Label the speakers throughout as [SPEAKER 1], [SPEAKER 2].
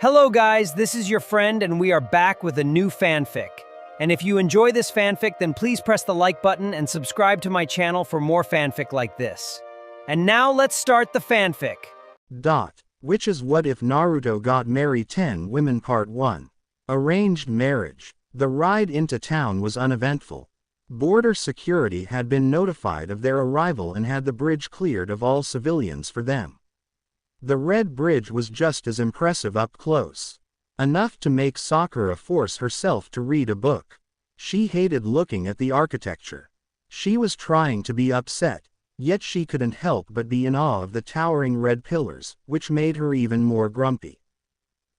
[SPEAKER 1] Hello guys, this is your friend and we are back with a new fanfic. And if you enjoy this fanfic, then please press the like button and subscribe to my channel for more fanfic like this. And now let's start the fanfic.
[SPEAKER 2] Which is What If Naruto Got Married 10 Women Part 1. Arranged marriage. The ride into town was uneventful. Border security had been notified of their arrival and had the bridge cleared of all civilians for them. The red bridge was just as impressive up close. Enough to make Sakura force herself to read a book. She hated looking at the architecture. She was trying to be upset, yet she couldn't help but be in awe of the towering red pillars, which made her even more grumpy.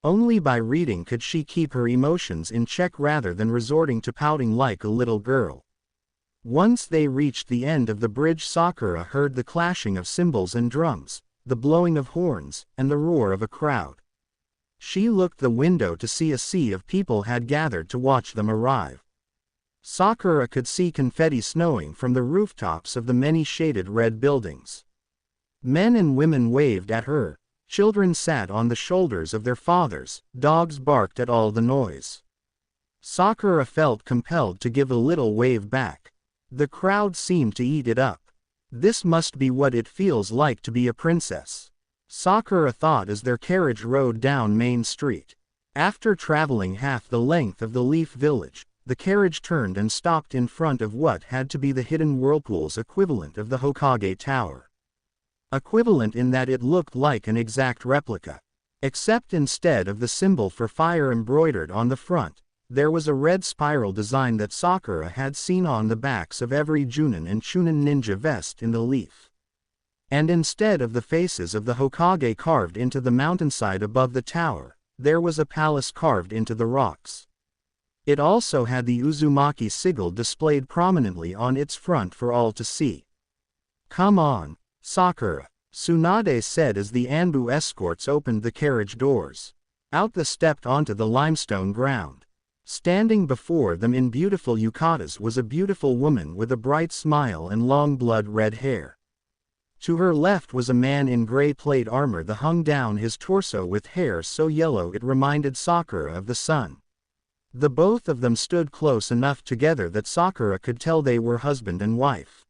[SPEAKER 2] Only by reading could she keep her emotions in check rather than resorting to pouting like a little girl. Once they reached the end of the bridge, Sakura heard the clashing of cymbals and drums, the blowing of horns, and the roar of a crowd. She looked the window to see a sea of people had gathered to watch them arrive. Sakura could see confetti snowing from the rooftops of the many shaded red buildings. Men and women waved at her, children sat on the shoulders of their fathers, dogs barked at all the noise. Sakura felt compelled to give a little wave back. The crowd seemed to eat it up. This must be what it feels like to be a princess, Sakura thought as their carriage rode down Main Street. After traveling half the length of the Leaf Village, the carriage turned and stopped in front of what had to be the hidden whirlpool's equivalent of the Hokage Tower. Equivalent in that it looked like an exact replica. Except instead of the symbol for fire embroidered on the front, there was a red spiral design that Sakura had seen on the backs of every Junin and Chunin ninja vest in the Leaf. And instead of the faces of the Hokage carved into the mountainside above the tower, there was a palace carved into the rocks. It also had the Uzumaki sigil displayed prominently on its front for all to see. "Come on, Sakura," Tsunade said as the Anbu escorts opened the carriage doors. Out they stepped onto the limestone ground. Standing before them in beautiful yukatas was a beautiful woman with a bright smile and long blood-red hair. To her left was a man in gray plate armor that hung down his torso with hair so yellow it reminded Sakura of the sun. The both of them stood close enough together that Sakura could tell they were husband and wife.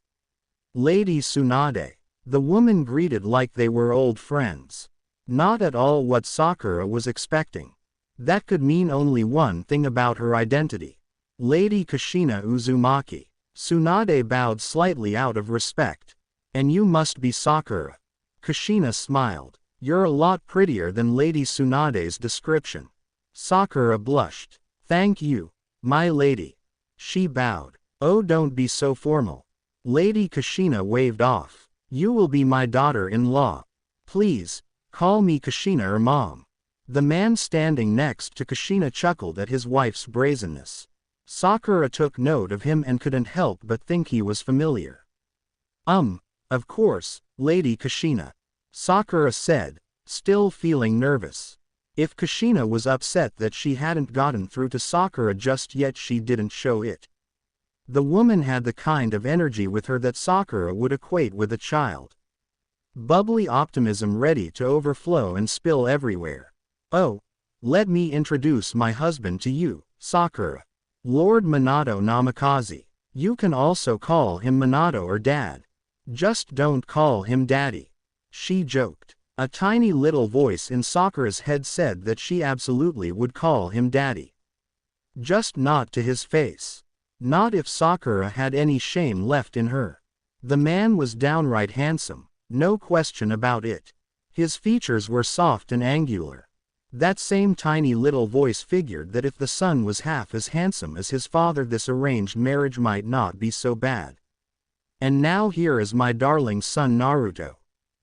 [SPEAKER 2] "Lady Tsunade," the woman greeted like they were old friends. Not at all what Sakura was expecting. That could mean only one thing about her identity. Lady Kushina Uzumaki. Tsunade bowed slightly out of respect. "And you must be Sakura." Kushina smiled. "You're a lot prettier than Lady Tsunade's description." Sakura blushed. "Thank you, my lady." She bowed. "Oh, don't be so formal." Lady Kushina waved off. "You will be my daughter-in-law. Please, call me Kushina or Mom." The man standing next to Kushina chuckled at his wife's brazenness. Sakura took note of him and couldn't help but think he was familiar. Of course, Lady Kushina," Sakura said, still feeling nervous. If Kushina was upset that she hadn't gotten through to Sakura just yet, she didn't show it. The woman had the kind of energy with her that Sakura would equate with a child. Bubbly optimism ready to overflow and spill everywhere. "Oh, let me introduce my husband to you, Sakura. Lord Minato Namikaze. You can also call him Minato or Dad. Just don't call him Daddy," she joked. A tiny little voice in Sakura's head said that she absolutely would call him Daddy. Just not to his face. Not if Sakura had any shame left in her. The man was downright handsome, no question about it. His features were soft and angular. That same tiny little voice figured that if the son was half as handsome as his father, this arranged marriage might not be so bad. "And now here is my darling son Naruto,"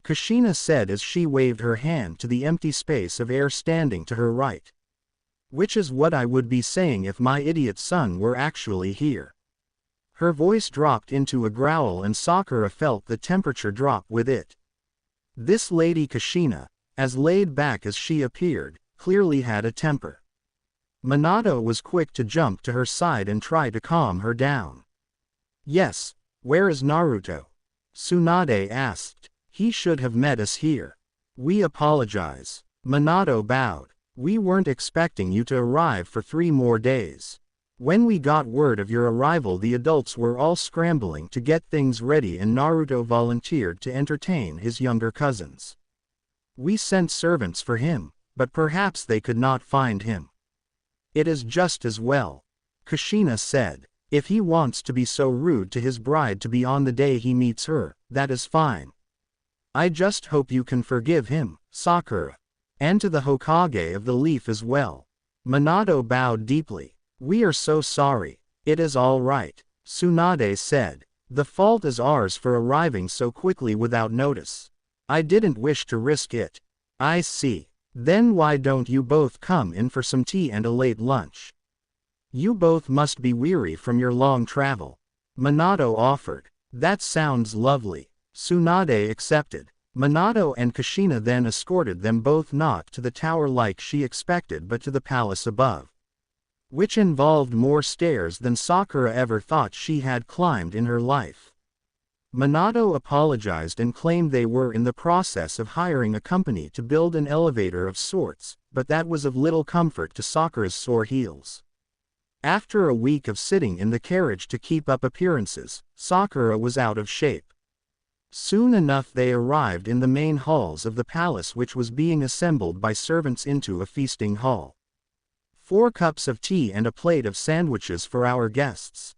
[SPEAKER 2] Kushina said as she waved her hand to the empty space of air standing to her right. "Which is what I would be saying if my idiot son were actually here." Her voice dropped into a growl and Sakura felt the temperature drop with it. This Lady Kushina, as laid back as she appeared, clearly had a temper. Minato was quick to jump to her side and try to calm her down. "Yes, where is Naruto?" Tsunade asked. "He should have met us here. We apologize." Minato bowed. We weren't expecting you to arrive for 3 more days. When we got word of your arrival, the adults were all scrambling to get things ready, and Naruto volunteered to entertain his younger cousins. We sent servants for him, but perhaps they could not find him. It is just as well, Kushina said. If he wants to be so rude to his bride to be on the day he meets her, that is fine. I just hope you can forgive him, Sakura. And to the Hokage of the Leaf as well. Minato bowed deeply. We are so sorry. It is all right, Tsunade said. The fault is ours for arriving so quickly without notice. I didn't wish to risk it. I see. Then why don't you both come in for some tea and a late lunch? You both must be weary from your long travel. Minato offered. That sounds lovely. Tsunade accepted. Minato and Kushina then escorted them both not to the tower like she expected but to the palace above, which involved more stairs than Sakura ever thought she had climbed in her life. Minato apologized and claimed they were in the process of hiring a company to build an elevator of sorts, but that was of little comfort to Sakura's sore heels. After a week of sitting in the carriage to keep up appearances, Sakura was out of shape. Soon enough they arrived in the main halls of the palace, which was being assembled by servants into a feasting hall. 4 cups of tea and a plate of sandwiches for our guests.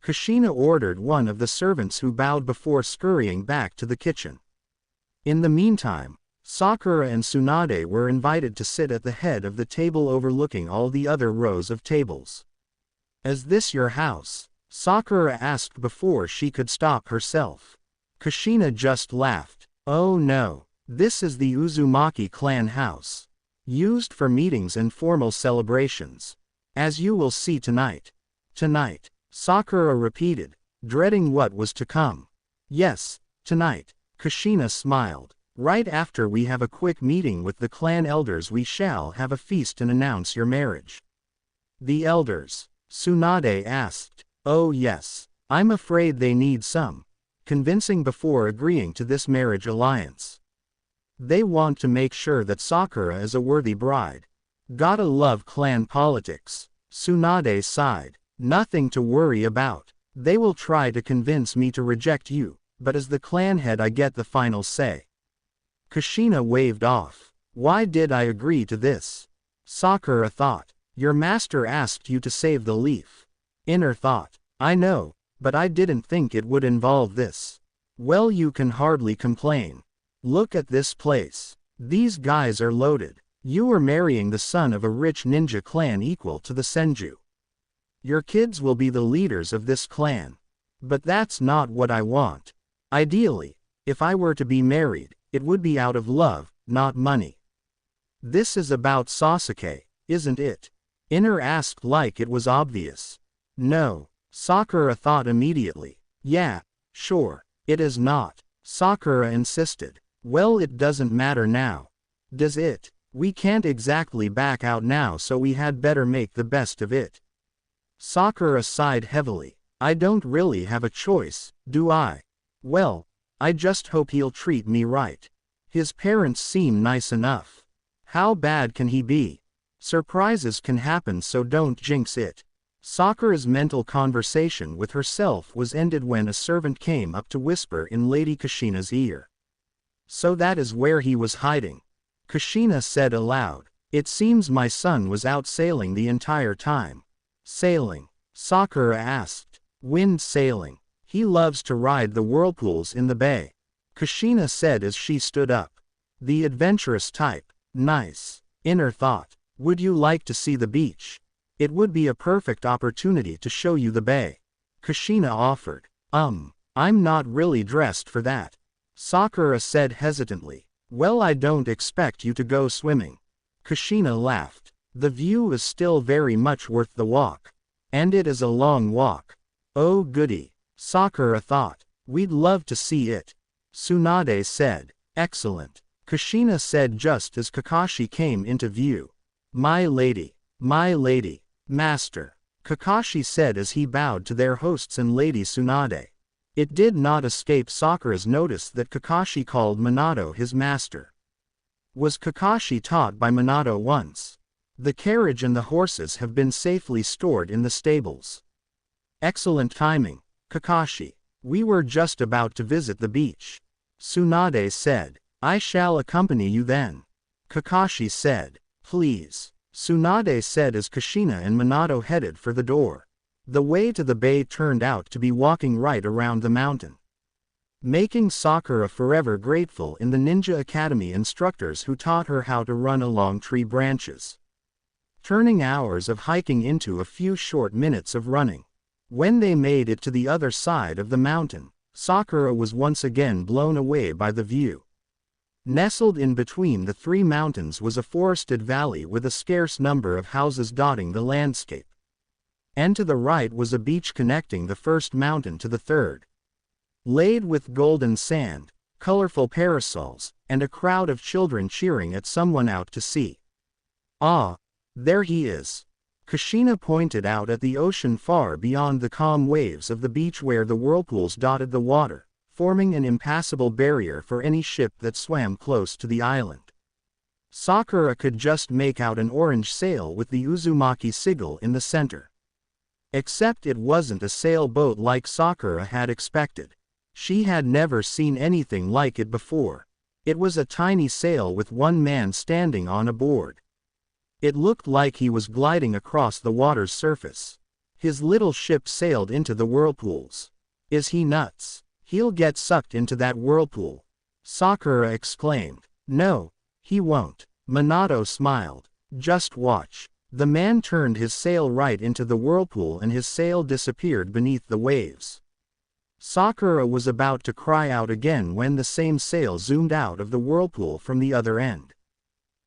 [SPEAKER 2] Kushina ordered one of the servants, who bowed before scurrying back to the kitchen. In the meantime, Sakura and Tsunade were invited to sit at the head of the table overlooking all the other rows of tables. Is this your house? Sakura asked before she could stop herself. Kushina just laughed. Oh no, this is the Uzumaki clan house. Used for meetings and formal celebrations. As you will see tonight. Tonight, Sakura repeated, dreading what was to come. Yes, tonight, Kushina smiled. Right after we have a quick meeting with the clan elders, we shall have a feast and announce your marriage. The elders? Tsunade asked. Oh yes, I'm afraid they need some convincing before agreeing to this marriage alliance. They want to make sure that Sakura is a worthy bride. Gotta love clan politics. Tsunade sighed. Nothing to worry about. They will try to convince me to reject you, but as the clan head I get the final say. Kushina waved off. Why did I agree to this? Sakura thought. Your master asked you to save the leaf. Inner thought. I know, but I didn't think it would involve this. Well, you can hardly complain. Look at this place. These guys are loaded. You are marrying the son of a rich ninja clan equal to the Senju. Your kids will be the leaders of this clan. But that's not what I want. Ideally, if I were to be married, it would be out of love, not money. This is about Sasuke, isn't it? Inner asked like it was obvious. No, Sakura thought immediately. Yeah, sure, it is not. Sakura insisted. Well, it doesn't matter now. Does it? We can't exactly back out now, so we had better make the best of it. Sakura sighed heavily. I don't really have a choice, do I? Well, I just hope he'll treat me right. His parents seem nice enough. How bad can he be? Surprises can happen, so don't jinx it. Sakura's mental conversation with herself was ended when a servant came up to whisper in Lady Kushina's ear. So that is where he was hiding. Kushina said aloud. It seems my son was out sailing the entire time. Sailing? Sakura asked. Wind sailing. He loves to ride the whirlpools in the bay. Kushina said as she stood up. The adventurous type. Nice. Inner thought. Would you like to see the beach? It would be a perfect opportunity to show you the bay. Kushina offered. I'm not really dressed for that. Sakura said hesitantly. Well, I don't expect you to go swimming. Kushina laughed. The view is still very much worth the walk. And it is a long walk. Oh goody. Sakura thought. We'd love to see it. Tsunade said. Excellent. Kushina said just as Kakashi came into view. My lady, master, Kakashi said as he bowed to their hosts and Lady Tsunade. It did not escape Sakura's notice that Kakashi called Minato his master. Was Kakashi taught by Minato once? The carriage and the horses have been safely stored in the stables. Excellent timing, Kakashi. We were just about to visit the beach. Tsunade said. I shall accompany you then. Kakashi said. Please. Tsunade said as Kushina and Minato headed for the door. The way to the bay turned out to be walking right around the mountain. Making Sakura forever grateful in the Ninja Academy instructors who taught her how to run along tree branches. Turning hours of hiking into a few short minutes of running. When they made it to the other side of the mountain, Sakura was once again blown away by the view. Nestled in between the three mountains was a forested valley with a scarce number of houses dotting the landscape. And to the right was a beach connecting the first mountain to the third. Laid with golden sand, colorful parasols, and a crowd of children cheering at someone out to sea. Ah, there he is. Kushina pointed out at the ocean far beyond the calm waves of the beach where the whirlpools dotted the water, forming an impassable barrier for any ship that swam close to the island. Sakura could just make out an orange sail with the Uzumaki sigil in the center. Except it wasn't a sailboat like Sakura had expected. She had never seen anything like it before. It was a tiny sail with one man standing on a board. It looked like he was gliding across the water's surface. His little ship sailed into the whirlpools. Is he nuts? He'll get sucked into that whirlpool. Sakura exclaimed. No, he won't. Minato smiled. Just watch. The man turned his sail right into the whirlpool and his sail disappeared beneath the waves. Sakura was about to cry out again when the same sail zoomed out of the whirlpool from the other end,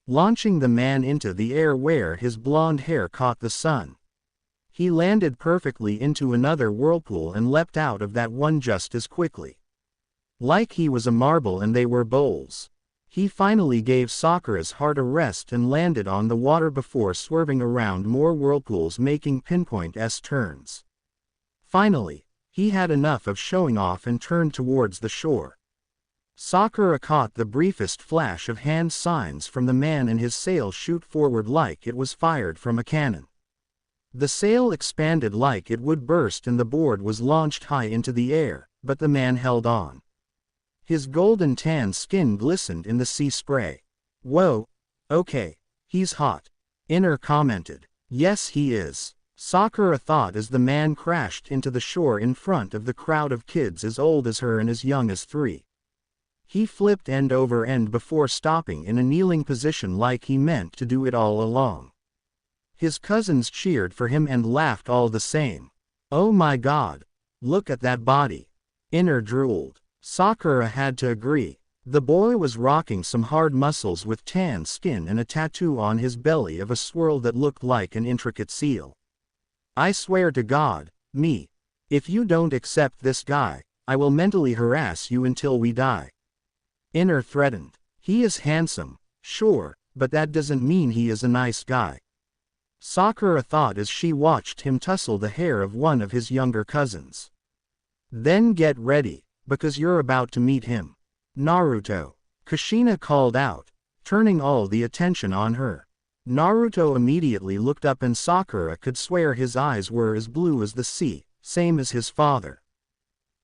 [SPEAKER 2] launching the man into the air where his blonde hair caught the sun. He landed perfectly into another whirlpool and leapt out of that one just as quickly. Like he was a marble and they were bowls. He finally gave Sakura's heart a rest and landed on the water before swerving around more whirlpools making pinpoint turns. Finally, he had enough of showing off and turned towards the shore. Sakura caught the briefest flash of hand signs from the man and his sail shoot forward like it was fired from a cannon. The sail expanded like it would burst and the board was launched high into the air, but the man held on. His golden tan skin glistened in the sea spray. Whoa, okay, he's hot. Inner commented. Yes he is. Sakura thought as the man crashed into the shore in front of the crowd of kids as old as her and as young as 3. He flipped end over end before stopping in a kneeling position like he meant to do it all along. His cousins cheered for him and laughed all the same. Oh my god, look at that body. Inner drooled. Sakura had to agree. The boy was rocking some hard muscles with tan skin and a tattoo on his belly of a swirl that looked like an intricate seal. I swear to God, me. If you don't accept this guy, I will mentally harass you until we die. Inner threatened. He is handsome, sure, but that doesn't mean he is a nice guy. Sakura thought as she watched him tussle the hair of one of his younger cousins. Then get ready, because you're about to meet him. Naruto. Kushina called out, turning all the attention on her. Naruto immediately looked up and Sakura could swear his eyes were as blue as the sea, same as his father.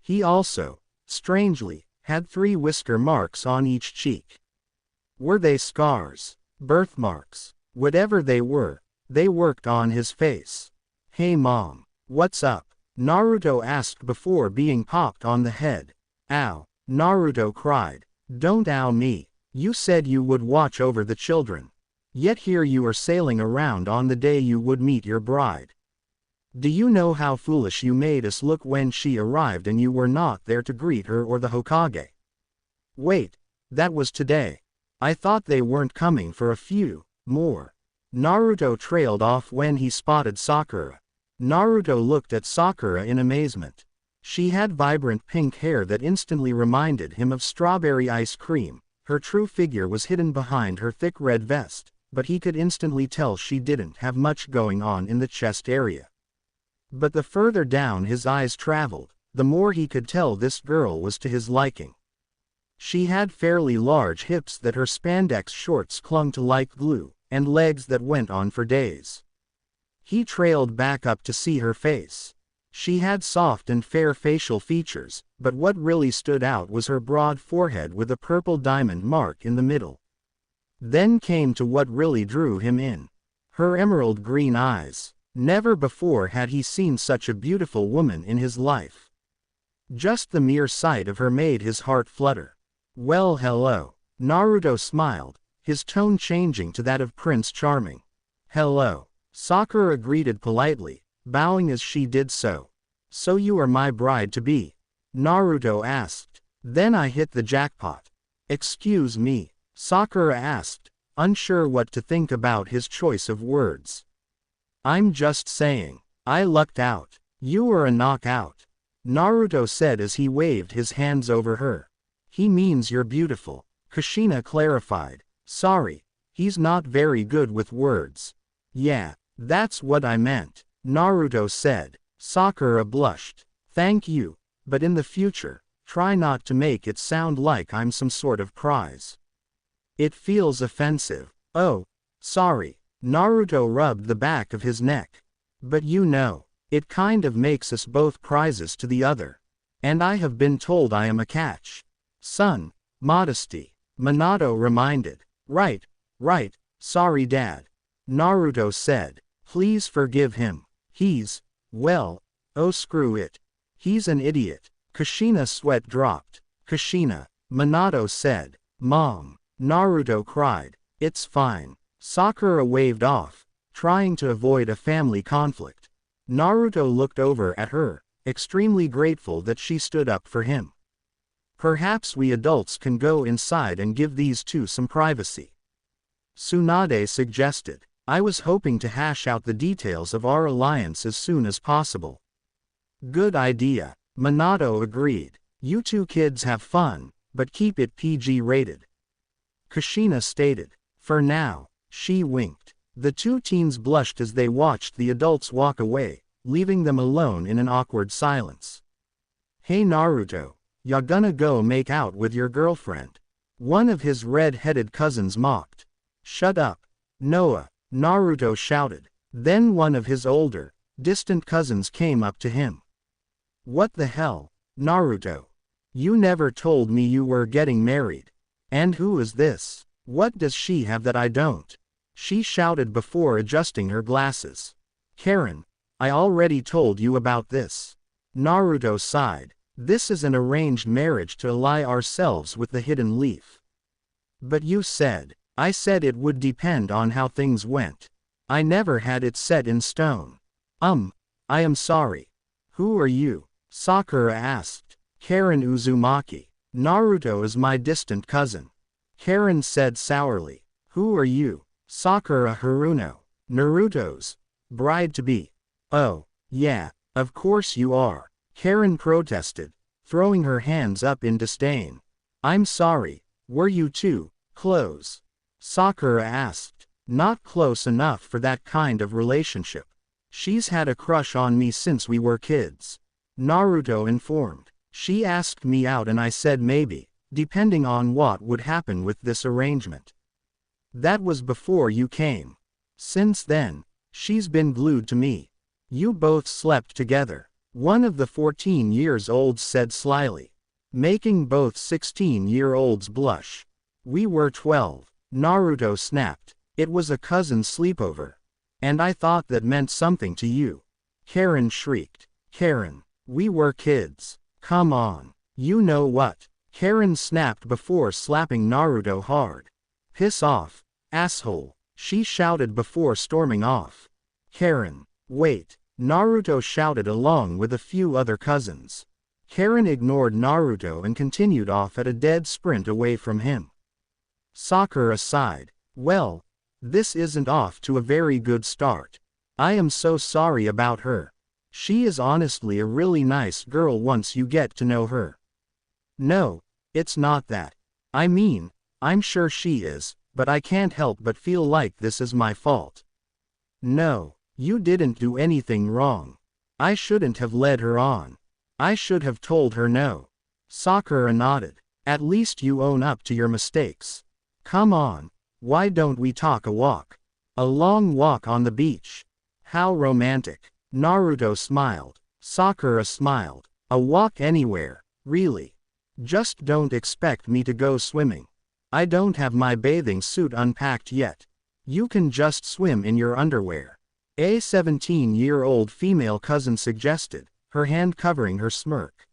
[SPEAKER 2] He also, strangely, had 3 whisker marks on each cheek. Were they scars? Birthmarks? Whatever they were, they worked on his face. Hey mom, what's up? Naruto asked before being popped on the head. Ow, Naruto cried. Don't ow me. You said you would watch over the children. Yet here you are sailing around on the day you would meet your bride. Do you know how foolish you made us look when she arrived and you were not there to greet her or the Hokage? Wait, that was today. I thought they weren't coming for a few more. Naruto trailed off when he spotted Sakura. Naruto looked at Sakura in amazement. She had vibrant pink hair that instantly reminded him of strawberry ice cream. Her true figure was hidden behind her thick red vest, but he could instantly tell she didn't have much going on in the chest area. But the further down his eyes traveled, the more he could tell this girl was to his liking. She had fairly large hips that her spandex shorts clung to like glue, and legs that went on for days. He trailed back up to see her face. She had soft and fair facial features, but what really stood out was her broad forehead with a purple diamond mark in the middle. Then came to what really drew him in. Her emerald green eyes. Never before had he seen such a beautiful woman in his life. Just the mere sight of her made his heart flutter. Well, hello. Naruto smiled, his tone changing to that of Prince Charming. Hello. Sakura greeted politely, bowing as she did so. So you are my bride-to-be? Naruto asked. Then I hit the jackpot. Excuse me, Sakura asked, unsure what to think about his choice of words. I'm just saying. I lucked out. You were a knockout, Naruto said as he waved his hands over her. He means you're beautiful, Kushina clarified. Sorry, he's not very good with words. Yeah, that's what I meant, Naruto said. Sakura blushed. Thank you, but in the future, try not to make it sound like I'm some sort of prize. It feels offensive. Oh, sorry. Naruto rubbed the back of his neck. But you know, it kind of makes us both prizes to the other. And I have been told I am a catch. Son, modesty, Minato reminded. Right, sorry dad, Naruto said. Please forgive him. Well, oh screw it. He's an idiot. Kushina's sweat dropped. Kushina, Minato said. Mom, Naruto cried. It's fine. Sakura waved off, trying to avoid a family conflict. Naruto looked over at her, extremely grateful that she stood up for him. Perhaps we adults can go inside and give these two some privacy, Tsunade suggested. I was hoping to hash out the details of our alliance as soon as possible. Good idea, Minato agreed. You two kids have fun, but keep it PG rated, Kushina stated. For now, she winked. The two teens blushed as they watched the adults walk away, leaving them alone in an awkward silence. Hey Naruto, ya gonna go make out with your girlfriend? One of his red-headed cousins mocked. Shut up, Noah, Naruto shouted. Then one of his older, distant cousins came up to him. What the hell, Naruto? You never told me you were getting married. And who is this? What does she have that I don't? She shouted before adjusting her glasses. Karen, I already told you about this. Naruto sighed. This is an arranged marriage to ally ourselves with the hidden leaf. But you said. I said it would depend on how things went. I never had it set in stone. I am sorry. Who are you? Sakura asked. Karen Uzumaki. Naruto is my distant cousin, Karen said sourly. Who are you? Sakura Haruno. Naruto's bride-to-be. Oh, yeah, of course you are, Karen protested, throwing her hands up in disdain. I'm sorry, were you too close? Sakura asked. Not close enough for that kind of relationship. She's had a crush on me since we were kids, Naruto informed. She asked me out and I said maybe, depending on what would happen with this arrangement. That was before you came. Since then, she's been glued to me. You both slept together, one of the 14-year-olds said slyly, making both 16-year-olds blush. We were 12, Naruto snapped. It was a cousin's sleepover. And I thought that meant something to you, Karen shrieked. Karen, we were kids. Come on. You know what? Karen snapped before slapping Naruto hard. Piss off, asshole, she shouted before storming off. Karen, wait, Naruto shouted along with a few other cousins. Karen ignored Naruto and continued off at a dead sprint away from him. Sakura sighed. Well, this isn't off to a very good start. I am so sorry about her. She is honestly a really nice girl once you get to know her. No, it's not that. I mean, I'm sure she is, but I can't help but feel like this is my fault. No, you didn't do anything wrong. I shouldn't have led her on. I should have told her no. Sakura nodded. At least you own up to your mistakes. Come on. Why don't we talk a walk? A long walk on the beach. How romantic. Naruto smiled. Sakura smiled. A walk anywhere, really. Just don't expect me to go swimming. I don't have my bathing suit unpacked yet. You can just swim in your underwear. A 17-year-old female cousin suggested, her hand covering her smirk.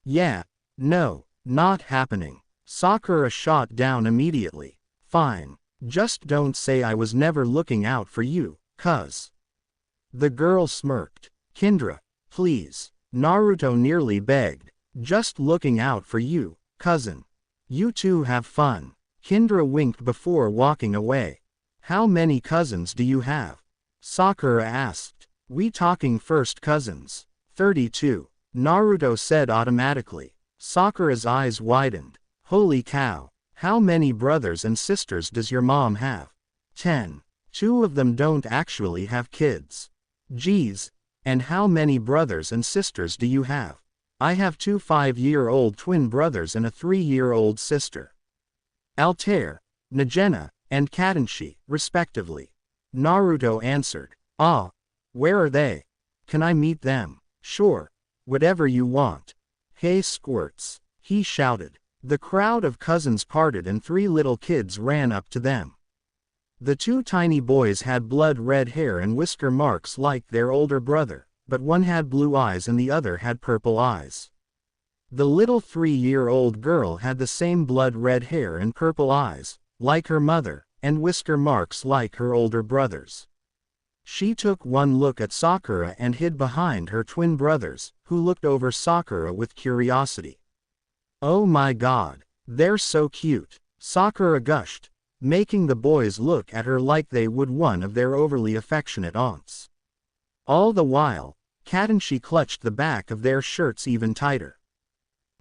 [SPEAKER 2] Yeah, no, not happening. Sakura shot down immediately. Fine. Just don't say I was never looking out for you, cuz. The girl smirked. Kindra, please. Naruto nearly begged. Just looking out for you, cousin. You two have fun. Kindra winked before walking away. How many cousins do you have? Sakura asked. We talking first cousins. 32. Naruto said automatically. Sakura's eyes widened. Holy cow. How many brothers and sisters does your mom have? 10. 2 of them don't actually have kids. Geez. And how many brothers and sisters do you have? I have 2 5-year-old twin brothers and a 3-year-old sister. Altair, Najena, and Kadenshi, respectively. Naruto answered. Ah. Where are they? Can I meet them? Sure. Whatever you want. Hey squirts. He shouted. The crowd of cousins parted and 3 little kids ran up to them. The 2 tiny boys had blood-red hair and whisker marks like their older brother, but one had blue eyes and the other had purple eyes. The little 3-year-old girl had the same blood-red hair and purple eyes, like her mother, and whisker marks like her older brothers. She took one look at Sakura and hid behind her twin brothers, who looked over Sakura with curiosity. Oh my god, they're so cute, Sakura gushed, making the boys look at her like they would one of their overly affectionate aunts. All the while, Kadenshi clutched the back of their shirts even tighter.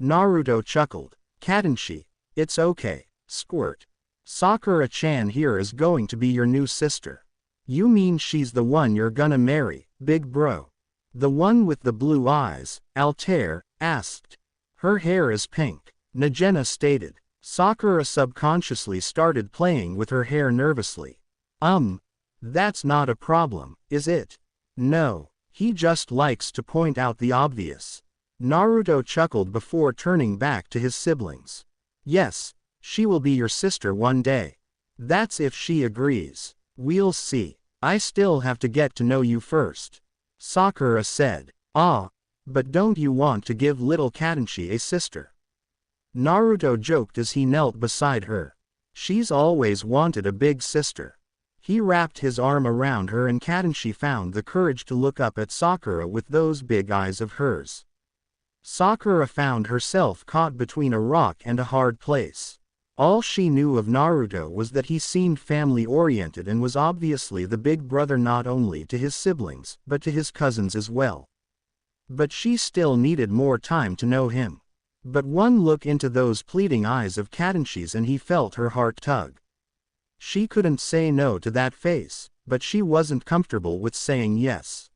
[SPEAKER 2] Naruto chuckled. Kadenshi, it's okay, squirt. Sakura-chan here is going to be your new sister. You mean she's the one you're gonna marry, big bro? The one with the blue eyes, Altair asked. Her hair is pink, Najena stated. Sakura subconsciously started playing with her hair nervously. That's not a problem, is it? No, he just likes to point out the obvious. Naruto chuckled before turning back to his siblings. Yes, she will be your sister one day. That's if she agrees. We'll see. I still have to get to know you first. Sakura said. Ah, but don't you want to give little Kadenshi a sister? Naruto joked as he knelt beside her. She's always wanted a big sister. He wrapped his arm around her and Kadenshi found the courage to look up at Sakura with those big eyes of hers. Sakura found herself caught between a rock and a hard place. All she knew of Naruto was that he seemed family-oriented and was obviously the big brother not only to his siblings, but to his cousins as well. But she still needed more time to know him. But one look into those pleading eyes of Kadenshi's and he felt her heart tug. She couldn't say no to that face, but she wasn't comfortable with saying yes.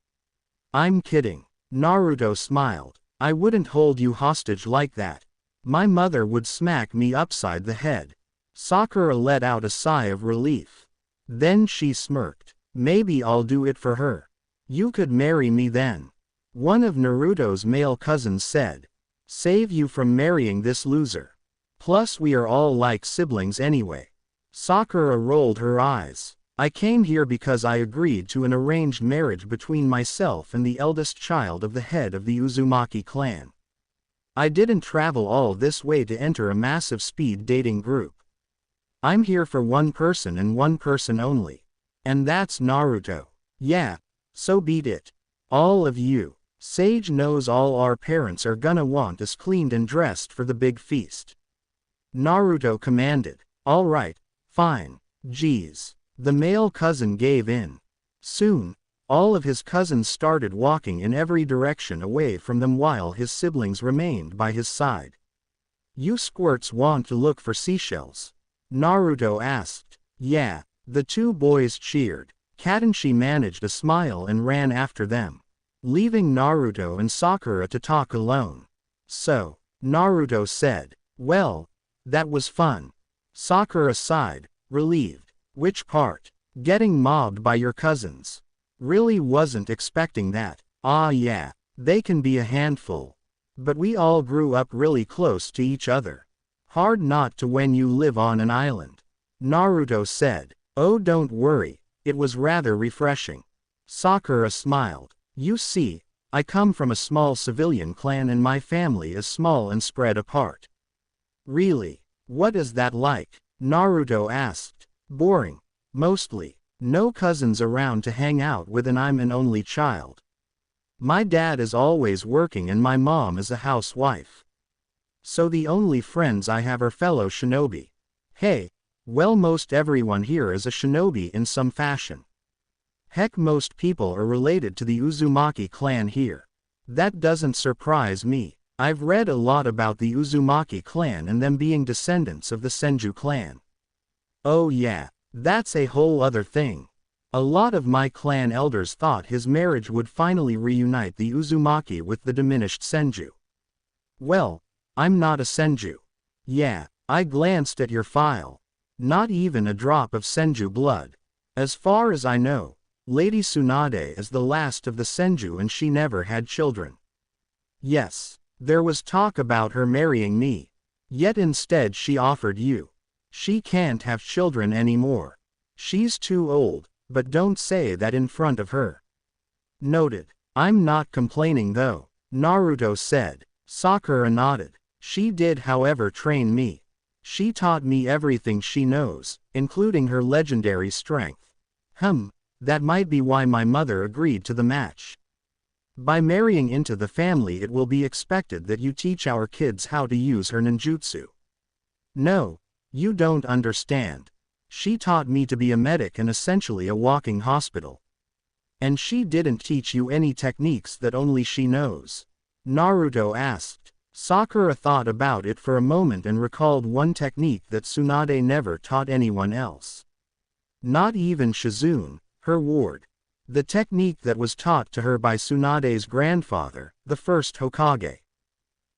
[SPEAKER 2] I'm kidding. Naruto smiled. I wouldn't hold you hostage like that. My mother would smack me upside the head. Sakura let out a sigh of relief. Then she smirked. Maybe I'll do it for her. You could marry me then. One of Naruto's male cousins said. Save you from marrying this loser. Plus we are all like siblings anyway. Sakura rolled her eyes. I came here because I agreed to an arranged marriage between myself and the eldest child of the head of the Uzumaki clan. I didn't travel all this way to enter a massive speed dating group. I'm here for one person and one person only. And that's Naruto. Yeah, so beat it. All of you. Sage knows all our parents are gonna want us cleaned and dressed for the big feast. Naruto commanded. All right, fine. Geez. The male cousin gave in. Soon, all of his cousins started walking in every direction away from them while his siblings remained by his side. You squirts want to look for seashells? Naruto asked. Yeah, the 2 boys cheered. Kadenshi managed a smile and ran after them, leaving Naruto and Sakura to talk alone. So, Naruto said, Well, that was fun. Sakura sighed, relieved. Which part? Getting mobbed by your cousins. Really wasn't expecting that. Ah yeah, they can be a handful. But we all grew up really close to each other. Hard not to when you live on an island. Naruto said. Oh, don't worry, it was rather refreshing. Sakura smiled. You see, I come from a small civilian clan and my family is small and spread apart. Really? What is that like? Naruto asked. Boring. Mostly. No cousins around to hang out with and I'm an only child. My dad is always working and my mom is a housewife. So the only friends I have are fellow shinobi. Hey, well, most everyone here is a shinobi in some fashion. Heck, most people are related to the Uzumaki clan here. That doesn't surprise me. I've read a lot about the Uzumaki clan and them being descendants of the Senju clan. Oh yeah, that's a whole other thing. A lot of my clan elders thought his marriage would finally reunite the Uzumaki with the diminished Senju. Well, I'm not a Senju. Yeah, I glanced at your file. Not even a drop of Senju blood. As far as I know, Lady Tsunade is the last of the Senju and she never had children. Yes, there was talk about her marrying me. Yet instead she offered you. She can't have children anymore. She's too old, but don't say that in front of her. Noted. I'm not complaining though, Naruto said. Sakura nodded. She did however train me. She taught me everything she knows, including her legendary strength. That might be why my mother agreed to the match. By marrying into the family it will be expected that you teach our kids how to use her ninjutsu. No, you don't understand. She taught me to be a medic and essentially a walking hospital. And she didn't teach you any techniques that only she knows? Naruto asked. Sakura thought about it for a moment and recalled one technique that Tsunade never taught anyone else. Not even Shizune, her ward. The technique that was taught to her by Tsunade's grandfather, the first Hokage.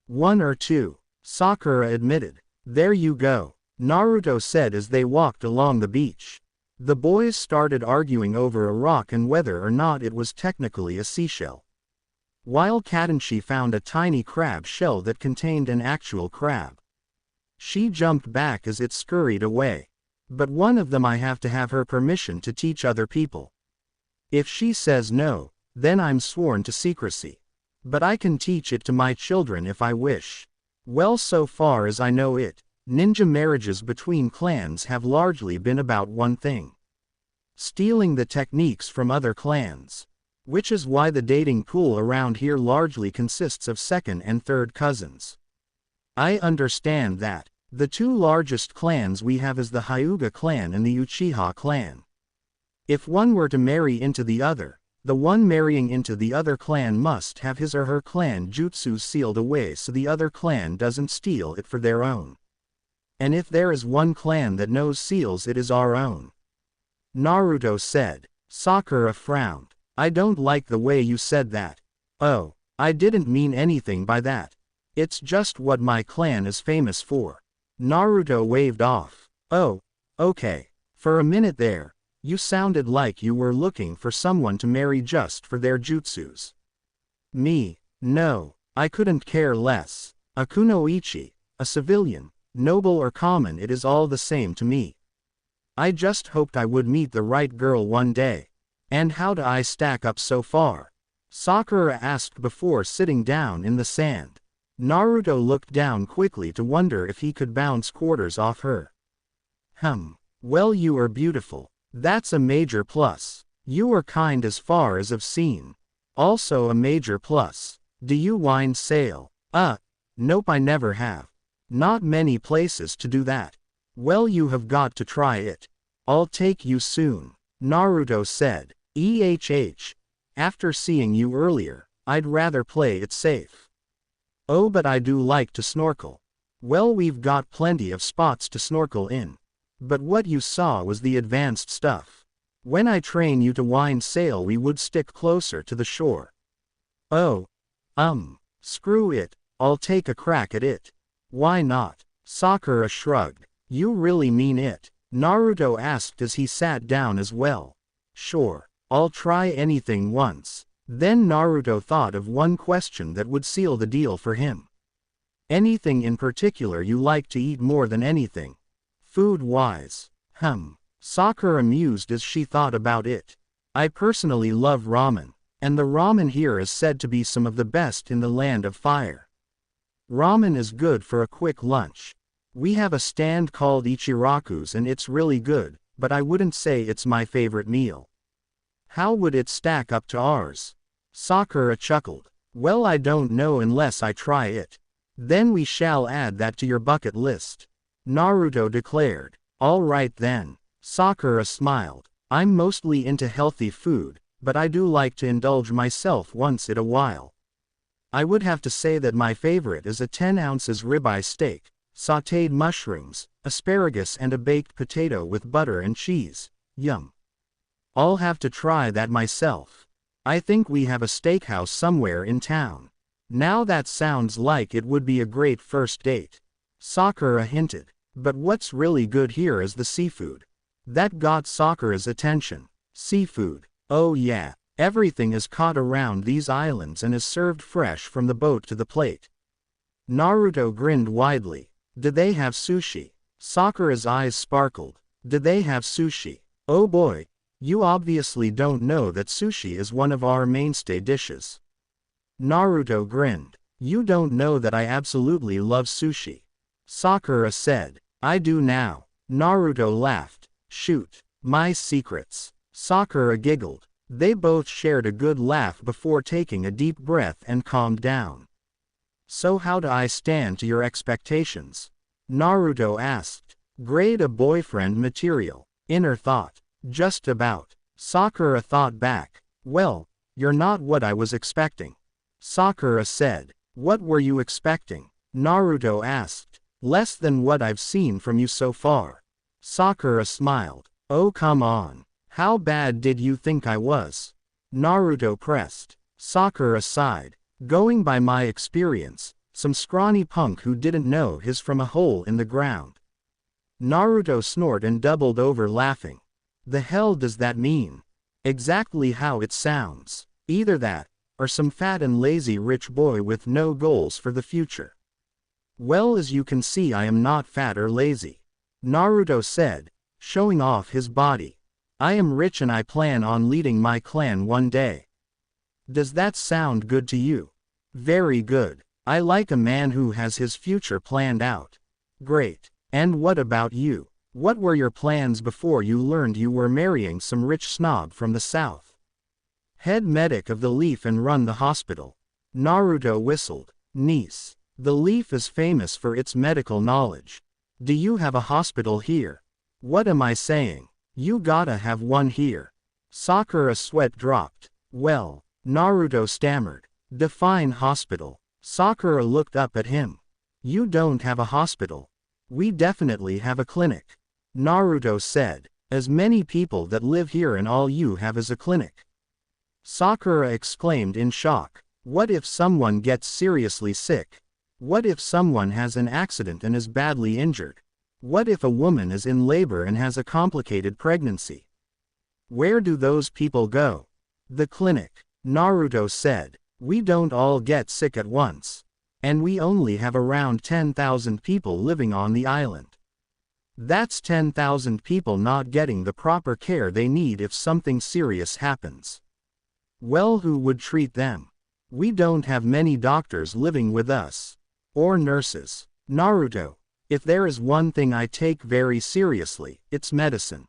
[SPEAKER 2] One or two, Sakura admitted. There you go, Naruto said as they walked along the beach. The boys started arguing over a rock and whether or not it was technically a seashell. While Kadenshi found a tiny crab shell that contained an actual crab. She jumped back as it scurried away. But one of them I have to have her permission to teach other people. If she says no, then I'm sworn to secrecy. But I can teach it to my children if I wish. Well, so far as I know it, ninja marriages between clans have largely been about one thing. Stealing the techniques from other clans. Which is why the dating pool around here largely consists of second and third cousins. I understand that. The two largest clans we have is the Hyuga clan and the Uchiha clan. If one were to marry into the other, the one marrying into the other clan must have his or her clan jutsu sealed away so the other clan doesn't steal it for their own. And if there is one clan that knows seals, it is our own. Naruto said. Sakura frowned. I don't like the way you said that. Oh, I didn't mean anything by that. It's just what my clan is famous for. Naruto waved off. Oh, okay. For a minute there, you sounded like you were looking for someone to marry just for their jutsus. Me? No, I couldn't care less. A kunoichi, a civilian, noble or common, it is all the same to me. I just hoped I would meet the right girl one day. And how do I stack up so far? Sakura asked before sitting down in the sand. Naruto looked down quickly to wonder if he could bounce quarters off her. Well, you are beautiful. That's a major plus. You are kind as far as I've seen. Also a major plus. Do you wind sail? Nope, I never have. Not many places to do that. Well, you have got to try it. I'll take you soon, Naruto said. After seeing you earlier, I'd rather play it safe. Oh, but I do like to snorkel. Well, we've got plenty of spots to snorkel in. But what you saw was the advanced stuff. When I train you to wind sail, we would stick closer to the shore. Oh, screw it, I'll take a crack at it. Why not? Sakura shrugged. You really mean it? Naruto asked as he sat down as well. Sure, I'll try anything once. Then Naruto thought of one question that would seal the deal for him. Anything in particular you like to eat more than anything? Food-wise. Sakura mused as she thought about it. I personally love ramen, and the ramen here is said to be some of the best in the land of fire. Ramen is good for a quick lunch. We have a stand called Ichiraku's and it's really good, but I wouldn't say it's my favorite meal. How would it stack up to ours? Sakura chuckled. Well, I don't know unless I try it. Then we shall add that to your bucket list. Naruto declared. All right then. Sakura smiled. I'm mostly into healthy food, but I do like to indulge myself once in a while. I would have to say that my favorite is a 10 ounces ribeye steak, sautéed mushrooms, asparagus and a baked potato with butter and cheese. Yum. I'll have to try that myself. I think we have a steakhouse somewhere in town. Now that sounds like it would be a great first date. Sakura hinted. But what's really good here is the seafood. That got Sakura's attention. Seafood. Oh yeah, everything is caught around these islands and is served fresh from the boat to the plate. Naruto grinned widely. Did they have sushi? Sakura's eyes sparkled. Did they have sushi? Oh boy, you obviously don't know that sushi is one of our mainstay dishes. Naruto grinned. You don't know that I absolutely love sushi. Sakura said. I do now. Naruto laughed. Shoot. My secrets. Sakura giggled. They both shared a good laugh before taking a deep breath and calmed down. So how do I stand to your expectations? Naruto asked. Grade A boyfriend material. Inner thought. Just about. Sakura thought back. Well, you're not what I was expecting. Sakura said. What were you expecting? Naruto asked. Less than what I've seen from you so far. Sakura smiled. Oh come on. How bad did you think I was? Naruto pressed. Sakura sighed. Going by my experience, some scrawny punk who didn't know his from a hole in the ground. Naruto snorted and doubled over laughing. The hell does that mean? Exactly how it sounds. Either that, or some fat and lazy rich boy with no goals for the future. Well, as you can see, I am not fat or lazy. Naruto said, showing off his body. I am rich and I plan on leading my clan one day. Does that sound good to you? Very good. I like a man who has his future planned out. Great. And what about you? What were your plans before you learned you were marrying some rich snob from the south? Head medic of the Leaf and run the hospital. Naruto whistled. Niece. The Leaf is famous for its medical knowledge. Do you have a hospital here? What am I saying? You gotta have one here. Sakura's sweat dropped. Well, Naruto stammered. Define hospital. Sakura looked up at him. You don't have a hospital. We definitely have a clinic. Naruto said. As many people that live here and all you have is a clinic. Sakura exclaimed in shock. What if someone gets seriously sick? What if someone has an accident and is badly injured? What if a woman is in labor and has a complicated pregnancy? Where do those people go? The clinic. Naruto said. We don't all get sick at once. And we only have around 10,000 people living on the island. That's 10,000 people not getting the proper care they need if something serious happens. Well, who would treat them? We don't have many doctors living with us. Or nurses. Naruto. If there is one thing I take very seriously, it's medicine.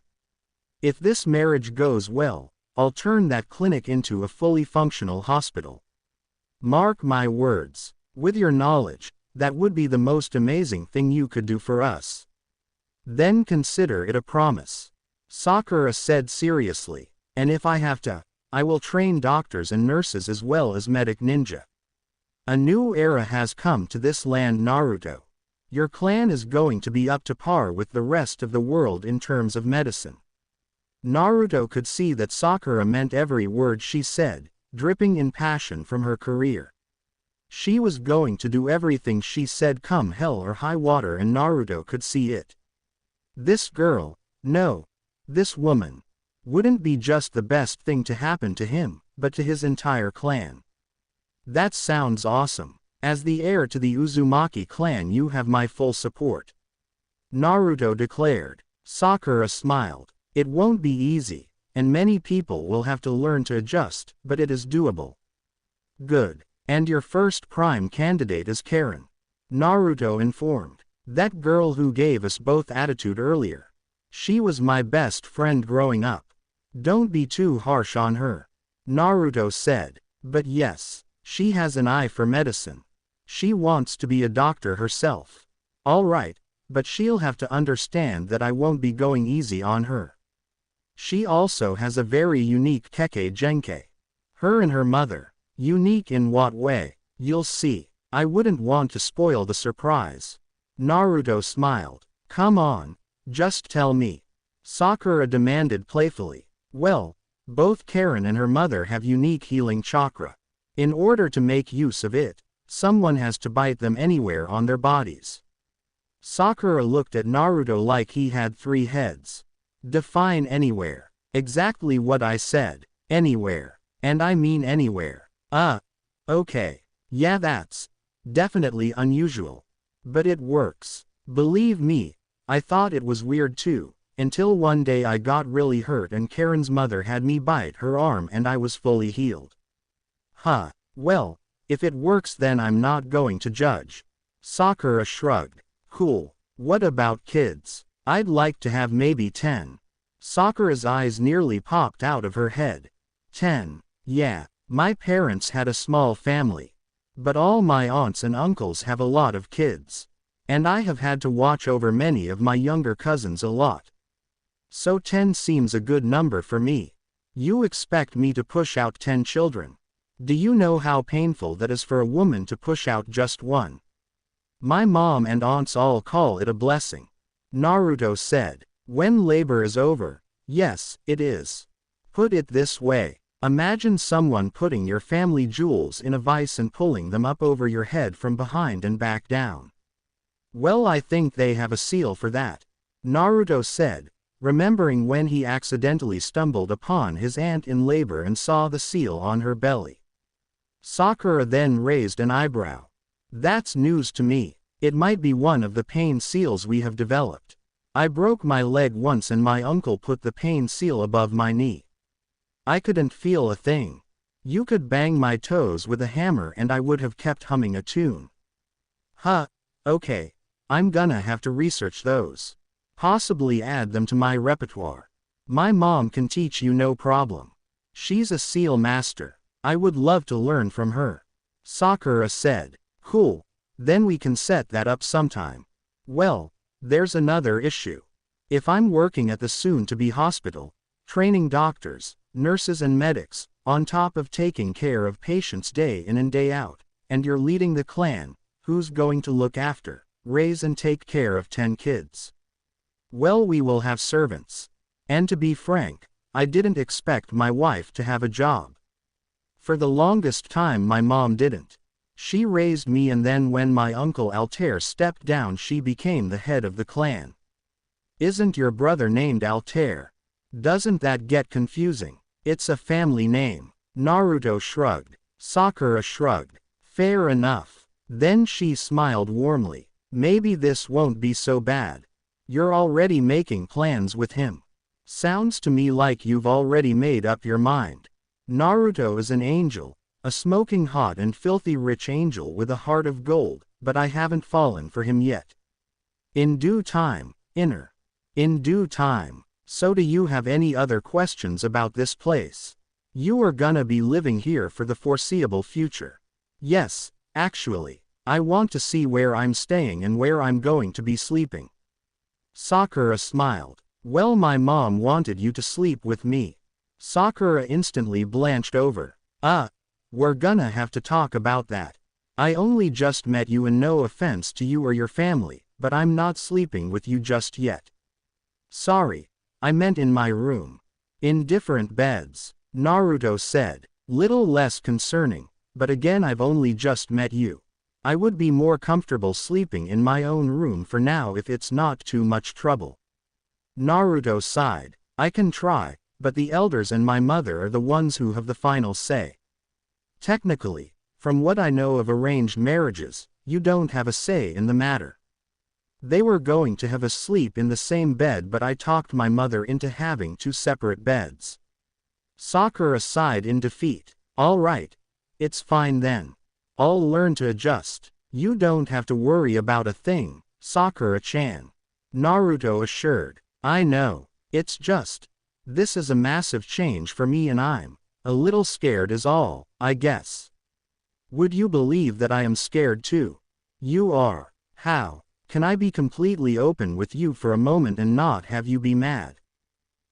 [SPEAKER 2] If this marriage goes well, I'll turn that clinic into a fully functional hospital. Mark my words. With your knowledge, that would be the most amazing thing you could do for us. Then consider it a promise. Sakura said seriously. And if I have to, I will train doctors and nurses as well as medic ninja. A new era has come to this land, Naruto. Your clan is going to be up to par with the rest of the world in terms of medicine. Naruto could see that Sakura meant every word she said, dripping in passion from her career. She was going to do everything she said come hell or high water, and Naruto could see it. This girl, no, this woman, wouldn't be just the best thing to happen to him, but to his entire clan. That sounds awesome. As the heir to the Uzumaki clan, you have my full support, Naruto declared. Sakura smiled. It won't be easy, and many people will have to learn to adjust, but it is doable. Good. And your first prime candidate is Karen, Naruto informed. That girl who gave us both attitude earlier. She was my best friend growing up. Don't be too harsh on her, Naruto said. But yes, she has an eye for medicine. She wants to be a doctor herself. All right, but she'll have to understand that I won't be going easy on her. She also has a very unique Kekkei Genkei. Her and her mother. Unique in what way? You'll see. I wouldn't want to spoil the surprise. Naruto smiled. Come on, just tell me, Sakura demanded playfully. Well, both Karen and her mother have unique healing chakra. In order to make use of it, someone has to bite them anywhere on their bodies. Sakura looked at Naruto like he had 3 heads. Define anywhere. Exactly what I said. Anywhere. And I mean anywhere. Okay. Yeah, that's definitely unusual. But it works. Believe me, I thought it was weird too, until one day I got really hurt and Karen's mother had me bite her arm and I was fully healed. Huh. Well, if it works then I'm not going to judge. Sakura shrugged. Cool. What about kids? I'd like to have maybe 10. Sakura's eyes nearly popped out of her head. 10. Yeah, my parents had a small family. But all my aunts and uncles have a lot of kids. And I have had to watch over many of my younger cousins a lot. So 10 seems a good number for me. You expect me to push out 10 children? Do you know how painful that is for a woman to push out just one? My mom and aunts all call it a blessing, Naruto said. When labor is over, yes, it is. Put it this way. Imagine someone putting your family jewels in a vice and pulling them up over your head from behind and back down. Well, I think they have a seal for that, Naruto said, remembering when he accidentally stumbled upon his aunt in labor and saw the seal on her belly. Sakura then raised an eyebrow. That's news to me. It might be one of the pain seals we have developed. I broke my leg once and my uncle put the pain seal above my knee. I couldn't feel a thing. You could bang my toes with a hammer and I would have kept humming a tune. Huh, okay. I'm gonna have to research those. Possibly add them to my repertoire. My mom can teach you no problem. She's a seal master. I would love to learn from her, Sakura said. Cool. Then we can set that up sometime. Well, there's another issue. If I'm working at the soon-to-be hospital, training doctors, nurses and medics, on top of taking care of patients day in and day out, and you're leading the clan, who's going to look after, raise and take care of 10 kids? Well, we will have servants. And to be frank, I didn't expect my wife to have a job. For the longest time my mom didn't. She raised me and then when my uncle Altair stepped down she became the head of the clan. Isn't your brother named Altair? Doesn't that get confusing? It's a family name. Naruto shrugged. Sakura shrugged. Fair enough. Then she smiled warmly. Maybe this won't be so bad. You're already making plans with him. Sounds to me like you've already made up your mind. Naruto is an angel, a smoking hot and filthy rich angel with a heart of gold, but I haven't fallen for him yet. In due time, Inner. In due time. So do you have any other questions about this place? You are gonna be living here for the foreseeable future. Yes, actually, I want to see where I'm staying and where I'm going to be sleeping. Sakura smiled. Well, my mom wanted you to sleep with me. Sakura instantly blanched over. We're gonna have to talk about that. I only just met you and no offense to you or your family, but I'm not sleeping with you just yet. Sorry, I meant in my room. In different beds, Naruto said. Little less concerning, But again, I've only just met you. I would be more comfortable sleeping in my own room for now if it's not too much trouble. Naruto sighed. I can try, but the elders and my mother are the ones who have the final say. Technically, from what I know of arranged marriages, you don't have a say in the matter. They were going to have us sleep in the same bed, but I talked my mother into having 2 separate beds. Sakura sighed in defeat. All right. It's fine then. I'll learn to adjust. You don't have to worry about a thing, Sakura-chan. Naruto assured. I know. It's just, this is a massive change for me and I'm a little scared is all, I guess. Would you believe that I am scared too? You are. How? Can I be completely open with you for a moment and not have you be mad?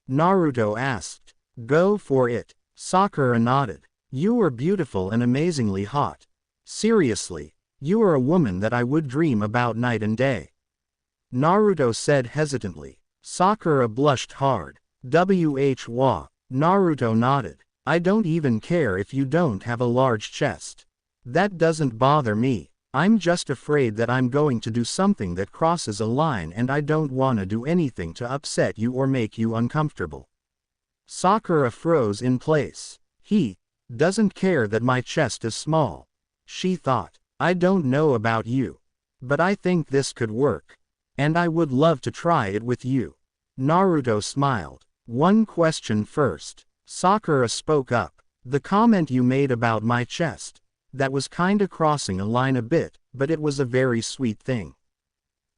[SPEAKER 2] Naruto asked. Go for it. Sakura nodded. You are beautiful and amazingly hot. Seriously, you are a woman that I would dream about night and day. Naruto said hesitantly. Sakura blushed hard. Wha? Naruto nodded. I don't even care if you don't have a large chest. That doesn't bother me. I'm just afraid that I'm going to do something that crosses a line and I don't want to do anything to upset you or make you uncomfortable. Sakura froze in place. He doesn't care that my chest is small. She thought. I don't know about you, but I think this could work. And I would love to try it with you. Naruto smiled. One question first. Sakura spoke up. The comment you made about my chest, that was kinda crossing a line a bit, but it was a very sweet thing.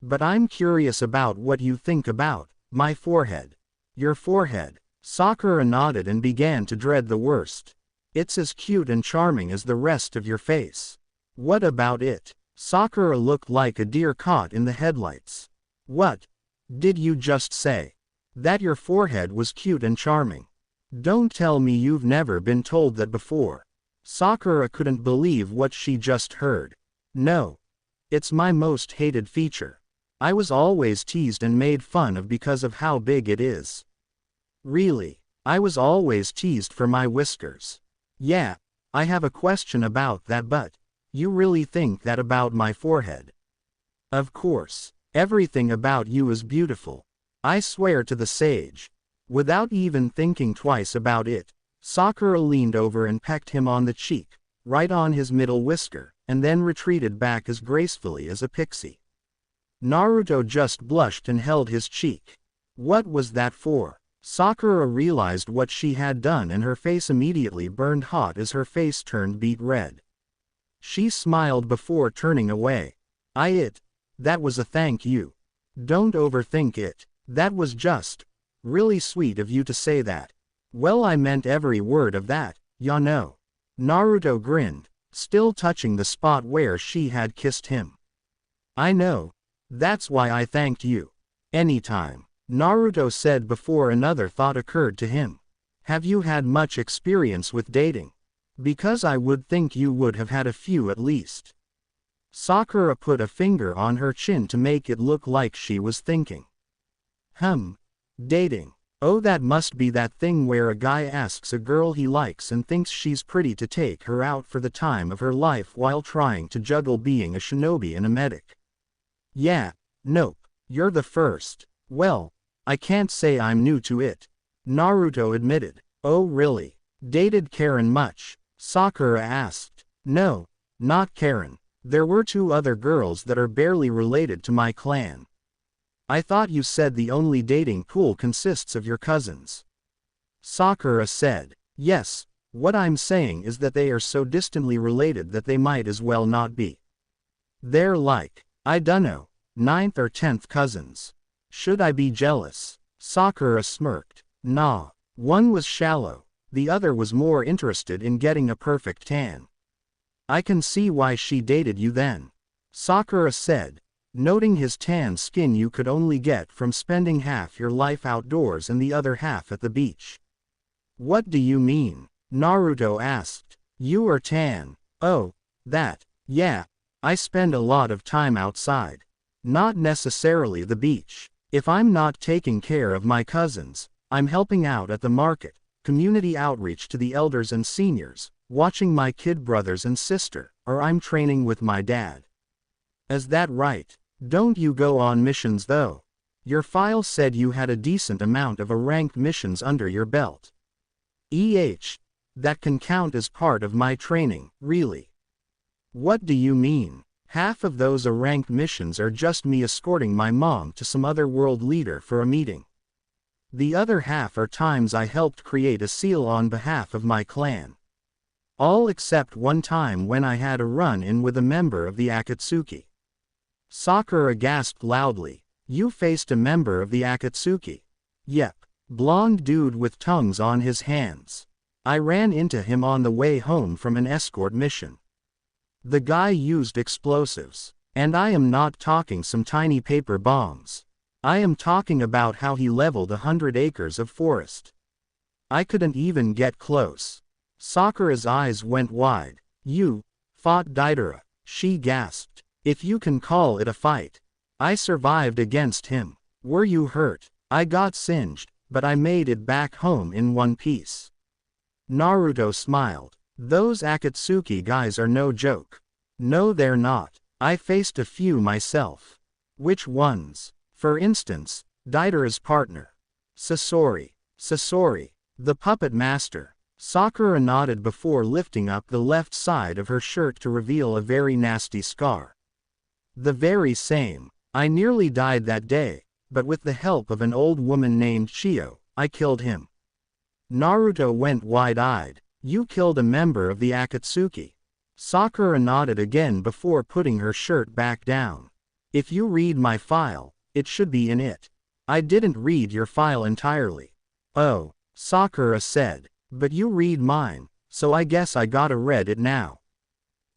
[SPEAKER 2] But I'm curious about what you think about my forehead. Your forehead. Sakura nodded and began to dread the worst. It's as cute and charming as the rest of your face. What about it? Sakura looked like a deer caught in the headlights. What did you just say? That your forehead was cute and charming? Don't tell me you've never been told that before. Sakura couldn't believe what she just heard. No. It's my most hated feature. I was always teased and made fun of because of how big it is. Really? I was always teased for my whiskers. Yeah, I have a question about that, but you really think that about my forehead? Of course. Everything about you is beautiful. I swear to the sage. Without even thinking twice about it, Sakura leaned over and pecked him on the cheek, right on his middle whisker, and then retreated back as gracefully as a pixie. Naruto just blushed and held his cheek. What was that for? Sakura realized what she had done and her face immediately burned hot as her face turned beet red. She smiled before turning away. That was a thank you. Don't overthink it. That was just really sweet of you to say that. Well, I meant every word of that, ya know. Naruto grinned, still touching the spot where she had kissed him. I know. That's why I thanked you. Anytime, Naruto said before another thought occurred to him. Have you had much experience with dating? Because I would think you would have had a few at least. Sakura put a finger on her chin to make it look like she was thinking. Dating. Oh, that must be that thing where a guy asks a girl he likes and thinks she's pretty to take her out for the time of her life while trying to juggle being a shinobi and a medic. Yeah, nope, you're the first. Well, I can't say I'm new to it. Naruto admitted. Oh really? Dated Karen much? Sakura asked. No, not Karen. There were 2 other girls that are barely related to my clan. I thought you said the only dating pool consists of your cousins. Sakura said. Yes, what I'm saying is that they are so distantly related that they might as well not be. They're like, I dunno, 9th or 10th cousins. Should I be jealous? Sakura smirked. Nah, one was shallow, the other was more interested in getting a perfect tan. I can see why she dated you then. Sakura said, noting his tan skin you could only get from spending half your life outdoors and the other half at the beach. What do you mean? Naruto asked. You are tan. Oh, that. Yeah, I spend a lot of time outside. Not necessarily the beach. If I'm not taking care of my cousins, I'm helping out at the market, community outreach to the elders and seniors, watching my kid brothers and sister, or I'm training with my dad. Is that right? Don't you go on missions though? Your file said you had a decent amount of ranked missions under your belt. That can count as part of my training, really. What do you mean? Half of those ranked missions are just me escorting my mom to some other world leader for a meeting. The other half are times I helped create a seal on behalf of my clan. All except one time when I had a run-in with a member of the Akatsuki. Sakura gasped loudly. You faced a member of the Akatsuki? Yep. Blonde dude with tongues on his hands. I ran into him on the way home from an escort mission. The guy used explosives. And I am not talking some tiny paper bombs. I am talking about how he leveled 100 acres of forest. I couldn't even get close. Sakura's eyes went wide. You fought Deidara, she gasped. If you can call it a fight. I survived against him. Were you hurt? I got singed, but I made it back home in one piece. Naruto smiled. Those Akatsuki guys are no joke. No, they're not. I faced a few myself. Which ones? For instance, Deidara's partner. Sasori, the puppet master. Sakura nodded before lifting up the left side of her shirt to reveal a very nasty scar. The very same. I nearly died that day, but with the help of an old woman named Chiyo, I killed him. Naruto went wide-eyed. You killed a member of the Akatsuki. Sakura nodded again before putting her shirt back down. If you read my file, it should be in it. I didn't read your file entirely. Oh, Sakura said. But you read mine, so I guess I gotta read it now.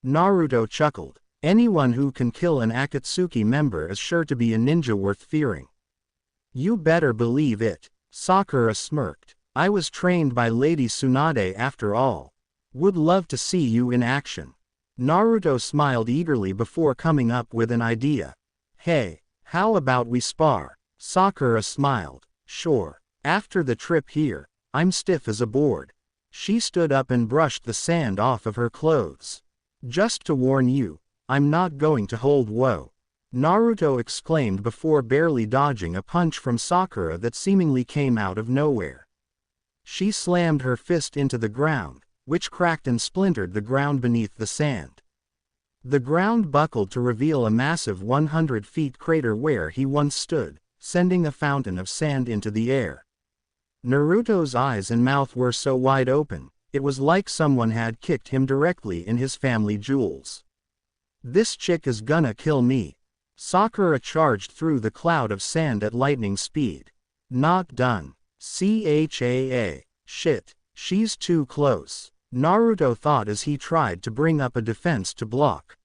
[SPEAKER 2] Naruto chuckled. Anyone who can kill an Akatsuki member is sure to be a ninja worth fearing. You better believe it. Sakura smirked. I was trained by Lady Tsunade after all. Would love to see you in action. Naruto smiled eagerly before coming up with an idea. Hey, how about we spar? Sakura smiled. Sure. After the trip here, I'm stiff as a board. She stood up and brushed the sand off of her clothes. Just to warn you, I'm not going to hold woe. Naruto exclaimed before barely dodging a punch from Sakura that seemingly came out of nowhere. She slammed her fist into the ground, which cracked and splintered the ground beneath the sand. The ground buckled to reveal a massive 100 feet crater where he once stood, sending a fountain of sand into the air. Naruto's eyes and mouth were so wide open, it was like someone had kicked him directly in his family jewels. This chick is gonna kill me. Sakura charged through the cloud of sand at lightning speed. Not done. Chaa. Shit, she's too close. Naruto thought as he tried to bring up a defense to block.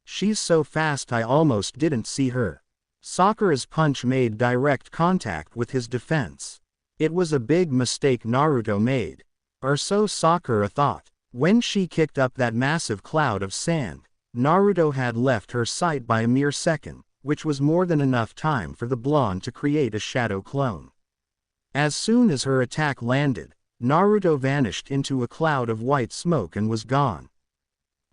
[SPEAKER 2] She's so fast I almost didn't see her. Sakura's punch made direct contact with his defense. It was a big mistake Naruto made. Or so Sakura thought. When she kicked up that massive cloud of sand, Naruto had left her sight by a mere second, which was more than enough time for the blonde to create a shadow clone. As soon as her attack landed, Naruto vanished into a cloud of white smoke and was gone.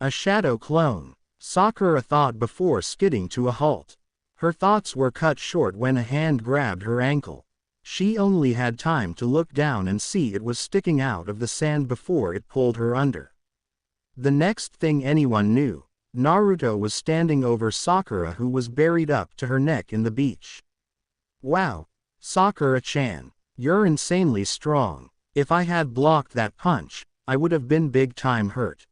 [SPEAKER 2] A shadow clone, Sakura thought before skidding to a halt. Her thoughts were cut short when a hand grabbed her ankle. She only had time to look down and see it was sticking out of the sand before it pulled her under. The next thing anyone knew, Naruto was standing over Sakura, who was buried up to her neck in the beach. Wow, Sakura-chan, you're insanely strong. If I had blocked that punch, I would have been big time hurt.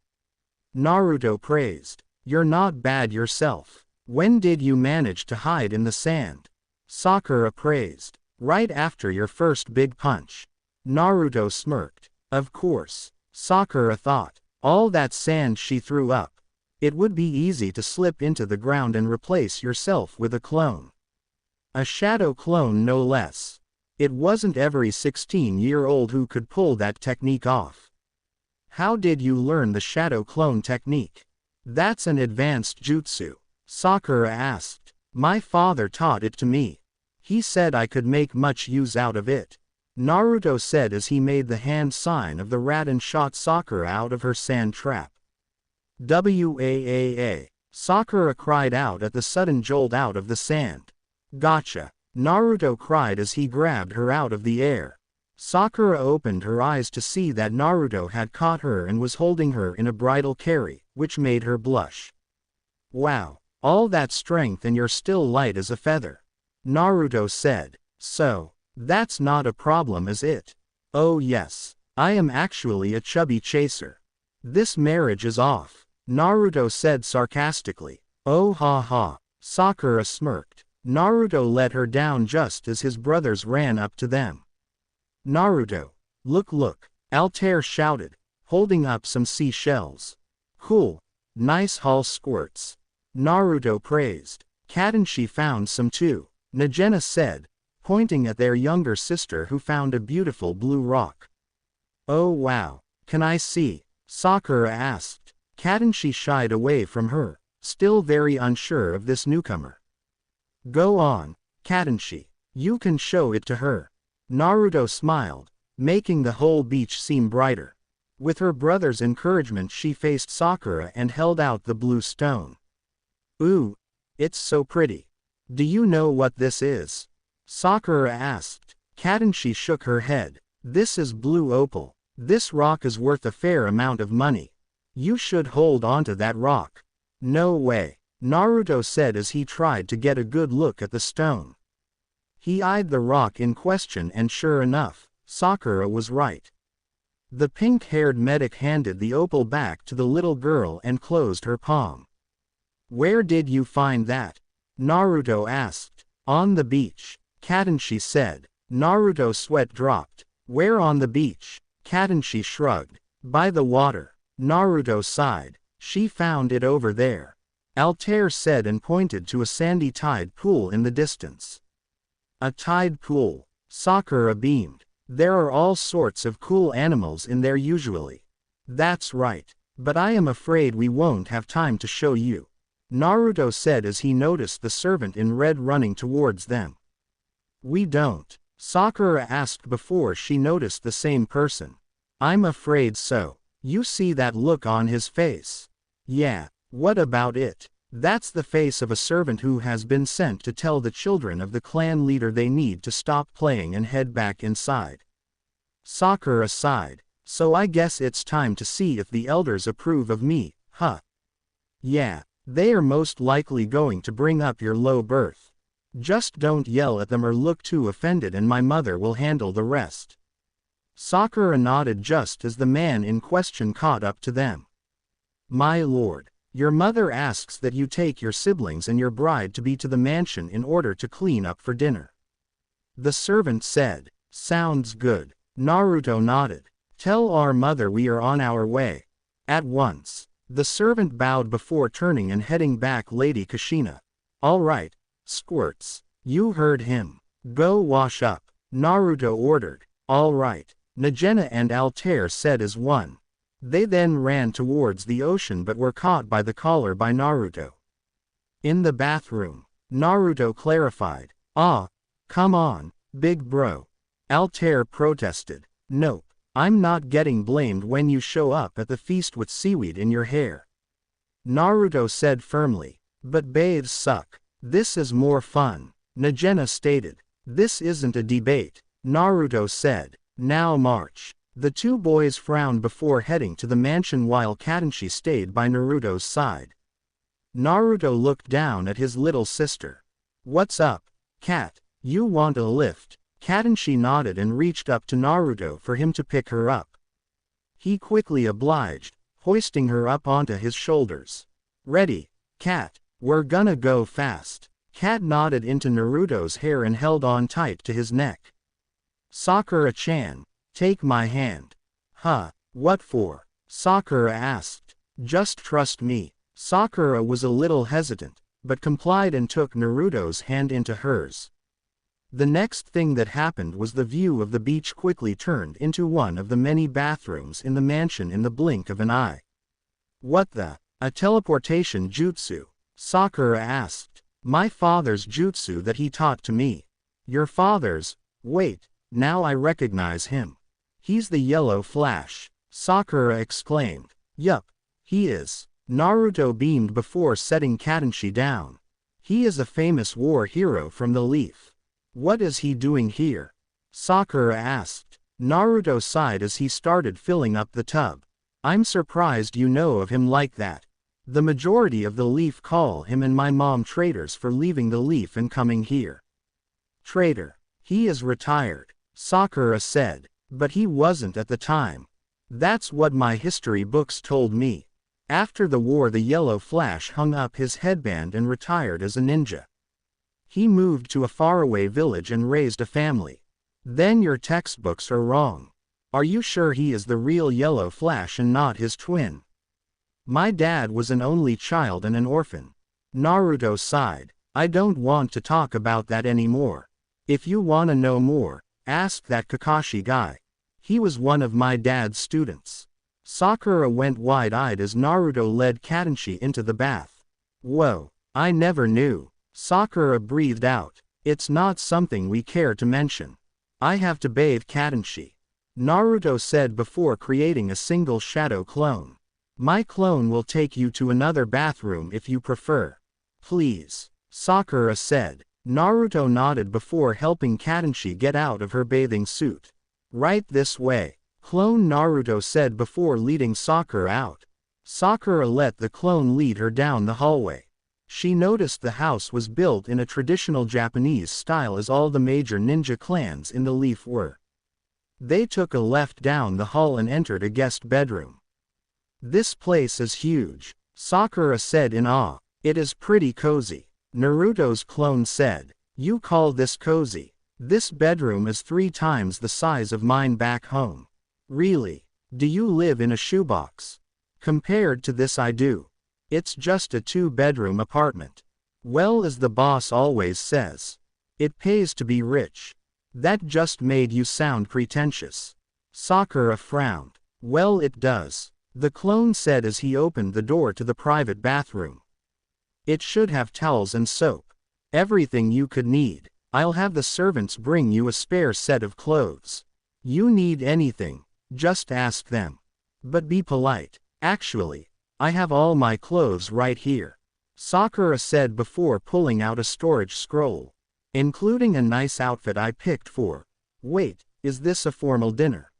[SPEAKER 2] Naruto praised. You're not bad yourself. When did you manage to hide in the sand? Sakura praised. Right after your first big punch. Naruto smirked. Of course, Sakura thought. All that sand she threw up. It would be easy to slip into the ground and replace yourself with a clone. A shadow clone no less. It wasn't every 16-year-old who could pull that technique off. How did you learn the shadow clone technique? That's an advanced jutsu, Sakura asked. My father taught it to me. He said I could make much use out of it. Naruto said as he made the hand sign of the rat and shot Sakura out of her sand trap. Waaa. Sakura cried out at the sudden jolt out of the sand. Gotcha. Naruto cried as he grabbed her out of the air. Sakura opened her eyes to see that Naruto had caught her and was holding her in a bridal carry, which made her blush. Wow, all that strength and you're still light as a feather. Naruto said. So, that's not a problem, is it? Oh yes, I am actually a chubby chaser. This marriage is off, Naruto said sarcastically. Oh ha ha, Sakura smirked. Naruto let her down just as his brothers ran up to them. Naruto, look, Altair shouted, holding up some seashells. Cool, nice haul squirts. Naruto praised. Kadenshi found some too, Najena said, pointing at their younger sister who found a beautiful blue rock. Oh wow, can I see? Sakura asked. Kadenshi shied away from her, still very unsure of this newcomer. Go on, Kadenshi, you can show it to her. Naruto smiled, making the whole beach seem brighter. With her brother's encouragement she faced Sakura and held out the blue stone. Ooh, it's so pretty. Do you know what this is? Sakura asked. Kadenshi shook her head. This is blue opal. This rock is worth a fair amount of money. You should hold onto that rock. No way, Naruto said as he tried to get a good look at the stone. He eyed the rock in question and sure enough, Sakura was right. The pink-haired medic handed the opal back to the little girl and closed her palm. Where did you find that? Naruto asked. On the beach, Kadenshi said. Naruto's sweat dropped. Where on the beach? Kadenshi shrugged. By the water. Naruto sighed. She found it over there. Altair said and pointed to a sandy tide pool in the distance. A tide pool. Sakura beamed. There are all sorts of cool animals in there usually. That's right. But I am afraid we won't have time to show you, Naruto said as he noticed the servant in red running towards them. We don't? Sakura asked before she noticed the same person. I'm afraid so. You see that look on his face? Yeah, what about it? That's the face of a servant who has been sent to tell the children of the clan leader they need to stop playing and head back inside. Sakura sighed. So I guess it's time to see if the elders approve of me, huh? Yeah, they are most likely going to bring up your low birth. Just don't yell at them or look too offended and my mother will handle the rest. Sakura nodded just as the man in question caught up to them. My lord, your mother asks that you take your siblings and your bride-to-be to the mansion in order to clean up for dinner. The servant said. Sounds good. Naruto nodded. Tell our mother we are on our way. At once. The servant bowed before turning and heading back. Lady Kushina. All right, squirts. You heard him. Go wash up, Naruto ordered. All right, Najena and Altair said as one. They then ran towards the ocean but were caught by the collar by Naruto. In the bathroom, Naruto clarified. Ah, come on, big bro. Altair protested. Nope, I'm not getting blamed when you show up at the feast with seaweed in your hair. Naruto said firmly. But bathes suck. This is more fun, Najena stated. This isn't a debate, Naruto said. Now march. The two boys frowned before heading to the mansion while Kadenshi stayed by Naruto's side. Naruto looked down at his little sister. What's up, Kat? You want a lift? Kadenshi nodded and reached up to Naruto for him to pick her up. He quickly obliged, hoisting her up onto his shoulders. Ready, Kat? We're gonna go fast. Kat nodded into Naruto's hair and held on tight to his neck. Sakura-chan, take my hand. Huh, what for? Sakura asked. Just trust me. Sakura was a little hesitant, but complied and took Naruto's hand into hers. The next thing that happened was the view of the beach quickly turned into one of the many bathrooms in the mansion in the blink of an eye. What the? A teleportation jutsu? Sakura asked. My father's jutsu that he taught to me. Your father's? Wait, Now I recognize him. He's the Yellow Flash, Sakura exclaimed. Yup, he is. Naruto beamed before setting Kadenshi down. He is a famous war hero from the Leaf. What is he doing here? Sakura asked. Naruto sighed as he started filling up the tub. I'm surprised you know of him like that. The majority of the Leaf call him and my mom traitors for leaving the Leaf and coming here. Traitor. He is retired, Sakura said, but he wasn't at the time. That's what my history books told me. After the war, the Yellow Flash hung up his headband and retired as a ninja. He moved to a faraway village and raised a family. Then your textbooks are wrong. Are you sure he is the real Yellow Flash and not his twin? My dad was an only child and an orphan. Naruto sighed. I don't want to talk about that anymore. If you wanna know more, ask that Kakashi guy. He was one of my dad's students. Sakura went wide-eyed as Naruto led Kadenshi into the bath. Whoa, I never knew. Sakura breathed out. It's not something we care to mention. I have to bathe Kadenshi, Naruto said before creating a single shadow clone. My clone will take you to another bathroom if you prefer. Please, Sakura said. Naruto nodded before helping Kadenshi get out of her bathing suit. Right this way, clone Naruto said before leading Sakura out. Sakura let the clone lead her down the hallway. She noticed the house was built in a traditional Japanese style as all the major ninja clans in the Leaf were. They took a left down the hall and entered a guest bedroom. This place is huge, Sakura said in awe. It is pretty cozy. Naruto's clone said. You call this cozy? This bedroom is 3 times the size of mine back home. Really? Do you live in a shoebox? Compared to this I do. It's just a 2-bedroom apartment. Well, as the boss always says. It pays to be rich. That just made you sound pretentious. Sakura frowned. Well, it does, the clone said as he opened the door to the private bathroom. It should have towels and soap. Everything you could need. I'll have the servants bring you a spare set of clothes. You need anything, just ask them. But be polite. Actually, I have all my clothes right here, Sakura said before pulling out a storage scroll. Including a nice outfit I picked for. Wait, is this a formal dinner?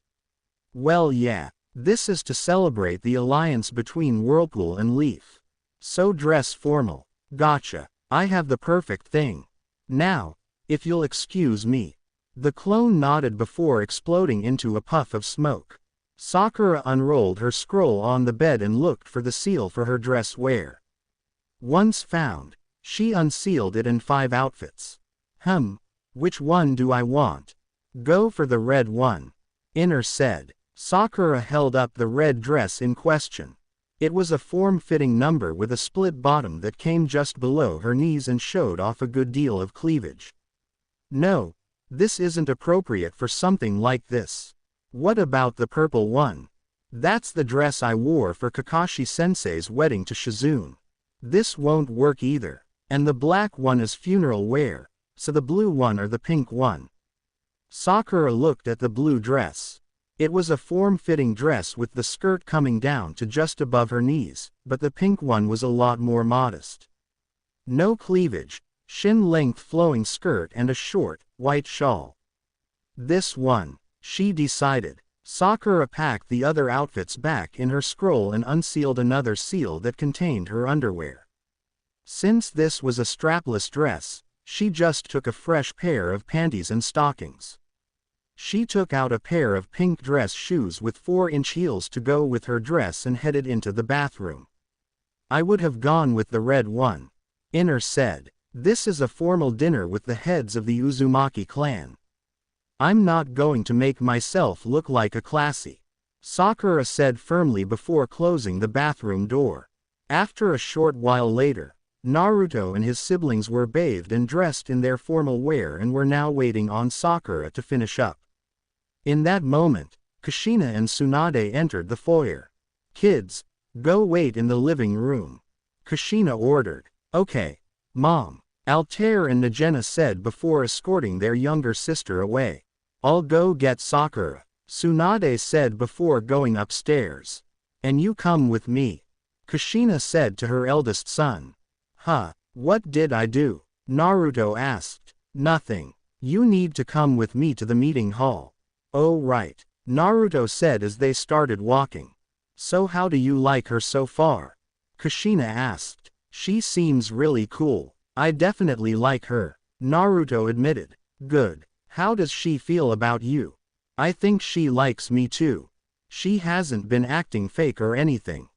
[SPEAKER 2] Well, yeah, this is to celebrate the alliance between Whirlpool and Leaf. So dress formal. Gotcha. I have the perfect thing. Now, if you'll excuse me. The clone nodded before exploding into a puff of smoke. Sakura unrolled her scroll on the bed and looked for the seal for her dress wear. Once found, she unsealed it in 5 outfits. Which one do I want? Go for the red one, Inner said. Sakura held up the red dress in question. It was a form-fitting number with a split bottom that came just below her knees and showed off a good deal of cleavage. No, this isn't appropriate for something like this. What about the purple one? That's the dress I wore for Kakashi-sensei's wedding to Shizune. This won't work either. And the black one is funeral wear, so the blue one or the pink one. Sakura looked at the blue dress. It was a form-fitting dress with the skirt coming down to just above her knees, but the pink one was a lot more modest. No cleavage, shin-length flowing skirt and a short, white shawl. This one, she decided. Sakura packed the other outfits back in her scroll and unsealed another seal that contained her underwear. Since this was a strapless dress, she just took a fresh pair of panties and stockings. She took out a pair of pink dress shoes with 4-inch heels to go with her dress and headed into the bathroom. I would have gone with the red one, Inner said. This is a formal dinner with the heads of the Uzumaki clan. I'm not going to make myself look like a classy, Sakura said firmly before closing the bathroom door. After a short while later, Naruto and his siblings were bathed and dressed in their formal wear and were now waiting on Sakura to finish up. In that moment, Kushina and Tsunade entered the foyer. Kids, go wait in the living room, Kushina ordered. Okay, Mom, Altair and Najena said before escorting their younger sister away. I'll go get Sakura, Tsunade said before going upstairs. And you come with me, Kushina said to her eldest son. Huh, what did I do? Naruto asked. Nothing. You need to come with me to the meeting hall. Oh right, Naruto said as they started walking. So how do you like her so far? Kushina asked. She seems really cool. I definitely like her, Naruto admitted. Good. How does she feel about you? I think she likes me too. She hasn't been acting fake or anything.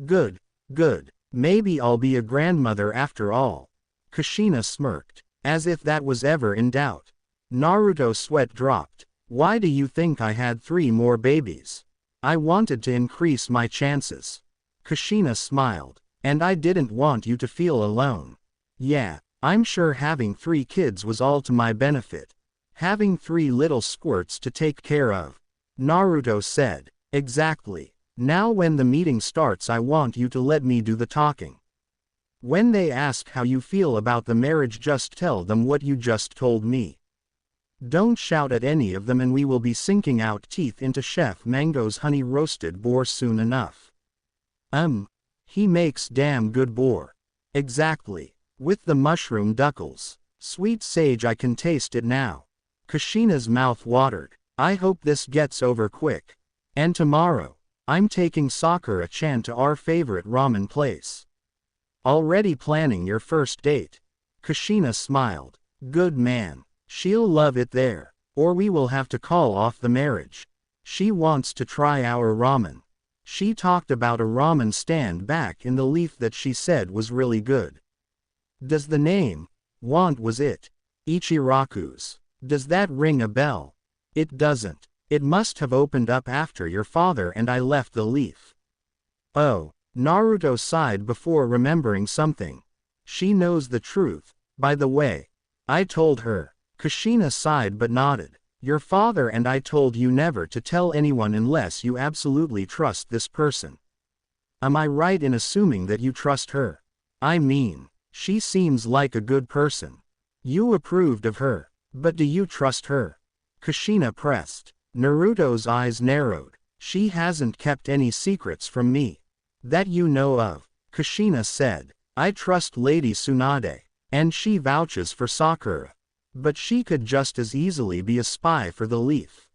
[SPEAKER 2] Good, good. Maybe I'll be a grandmother after all. Kushina smirked, as if that was ever in doubt. Naruto's sweat dropped. Why do you think I had 3 more babies? I wanted to increase my chances. Kushina smiled. And I didn't want you to feel alone. Yeah, I'm sure having 3 kids was all to my benefit. Having 3 little squirts to take care of. Naruto said. Exactly. Now when the meeting starts I want you to let me do the talking. When they ask how you feel about the marriage just tell them what you just told me. Don't shout at any of them and we will be sinking out teeth into Chef Mango's honey roasted boar soon enough. He makes damn good boar. Exactly. With the mushroom duckles. Sweet sage, I can taste it now. Kushina's mouth watered. I hope this gets over quick. And tomorrow, I'm taking Sakura-chan to our favorite ramen place. Already planning your first date? Kushina smiled. Good man. She'll love it there. Or we will have to call off the marriage. She wants to try our ramen. She talked about a ramen stand back in the leaf that she said was really good. Does the name want was it? Ichiraku's. Does that ring a bell? It doesn't. It must have opened up after your father and I left the leaf. Oh, Naruto sighed before remembering something. She knows the truth, by the way. I told her. Kushina sighed but nodded. Your father and I told you never to tell anyone unless you absolutely trust this person. Am I right in assuming that you trust her? I mean, she seems like a good person. You approved of her, but do you trust her? Kushina pressed. Naruto's eyes narrowed. She hasn't kept any secrets from me. That you know of, Kushina said. I trust Lady Tsunade, and she vouches for Sakura. But she could just as easily be a spy for the leaf.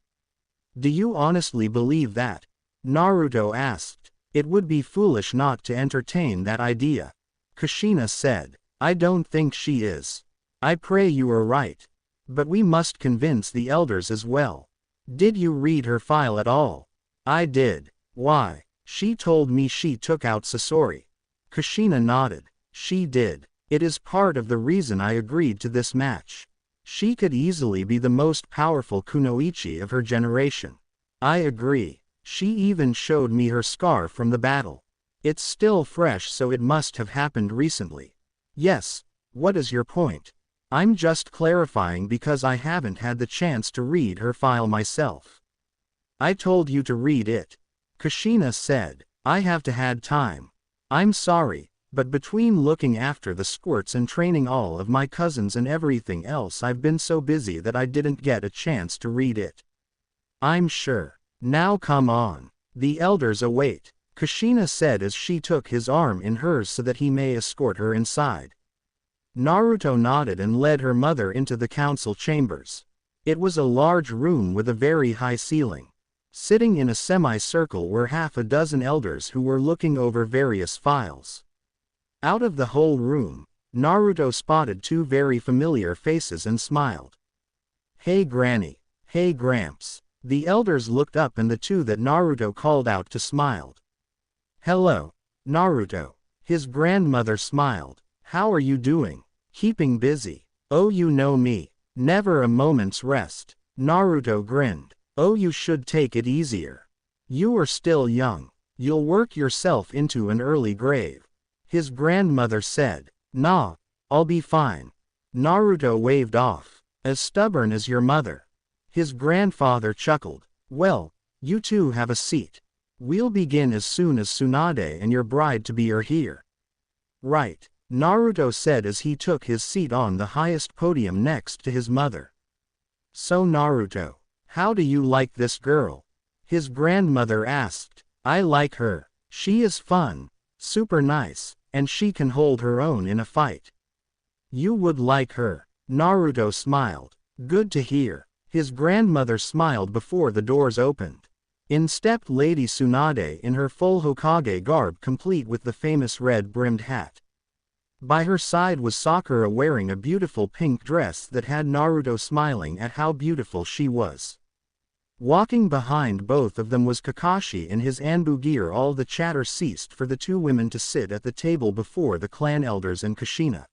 [SPEAKER 2] Do you honestly believe that? Naruto asked. It would be foolish not to entertain that idea. Kushina said. I don't think she is. I pray you are right. But we must convince the elders as well. Did you read her file at all? I did. Why? She told me she took out Sasori. Kushina nodded. She did. It is part of the reason I agreed to this match. She could easily be the most powerful kunoichi of her generation. I agree. She even showed me her scar from the battle. It's still fresh, so it must have happened recently. Yes, what is your point? I'm just clarifying because I haven't had the chance to read her file myself. I told you to read it. Kushina said. I have to had time. I'm sorry. But between looking after the squirts and training all of my cousins and everything else, I've been so busy that I didn't get a chance to read it. I'm sure. Now come on. The elders await, Kushina said as she took his arm in hers so that he may escort her inside. Naruto nodded and led her mother into the council chambers. It was a large room with a very high ceiling. Sitting in a semicircle were half a dozen elders who were looking over various files. Out of the whole room, Naruto spotted 2 very familiar faces and smiled. Hey Granny. Hey Gramps. The elders looked up and the 2 that Naruto called out to smiled. Hello, Naruto. His grandmother smiled. How are you doing? Keeping busy. Oh, you know me. Never a moment's rest. Naruto grinned. Oh, you should take it easier. You are still young. You'll work yourself into an early grave. His grandmother said. Nah, I'll be fine. Naruto waved off. As stubborn as your mother. His grandfather chuckled. Well, you 2 have a seat. We'll begin as soon as Tsunade and your bride-to-be are here. Right, Naruto said as he took his seat on the highest podium next to his mother. So Naruto, How do you like this girl? His grandmother asked. I like her. She is fun, super nice, and she can hold her own in a fight. You would like her. Naruto smiled. Good to hear. His grandmother smiled before the doors opened. In stepped Lady Tsunade in her full Hokage garb complete with the famous red-brimmed hat. By her side was Sakura wearing a beautiful pink dress that had Naruto smiling at how beautiful she was. Walking behind both of them was Kakashi in his Anbu gear. All the chatter ceased for the two women to sit at the table before the clan elders and Kushina.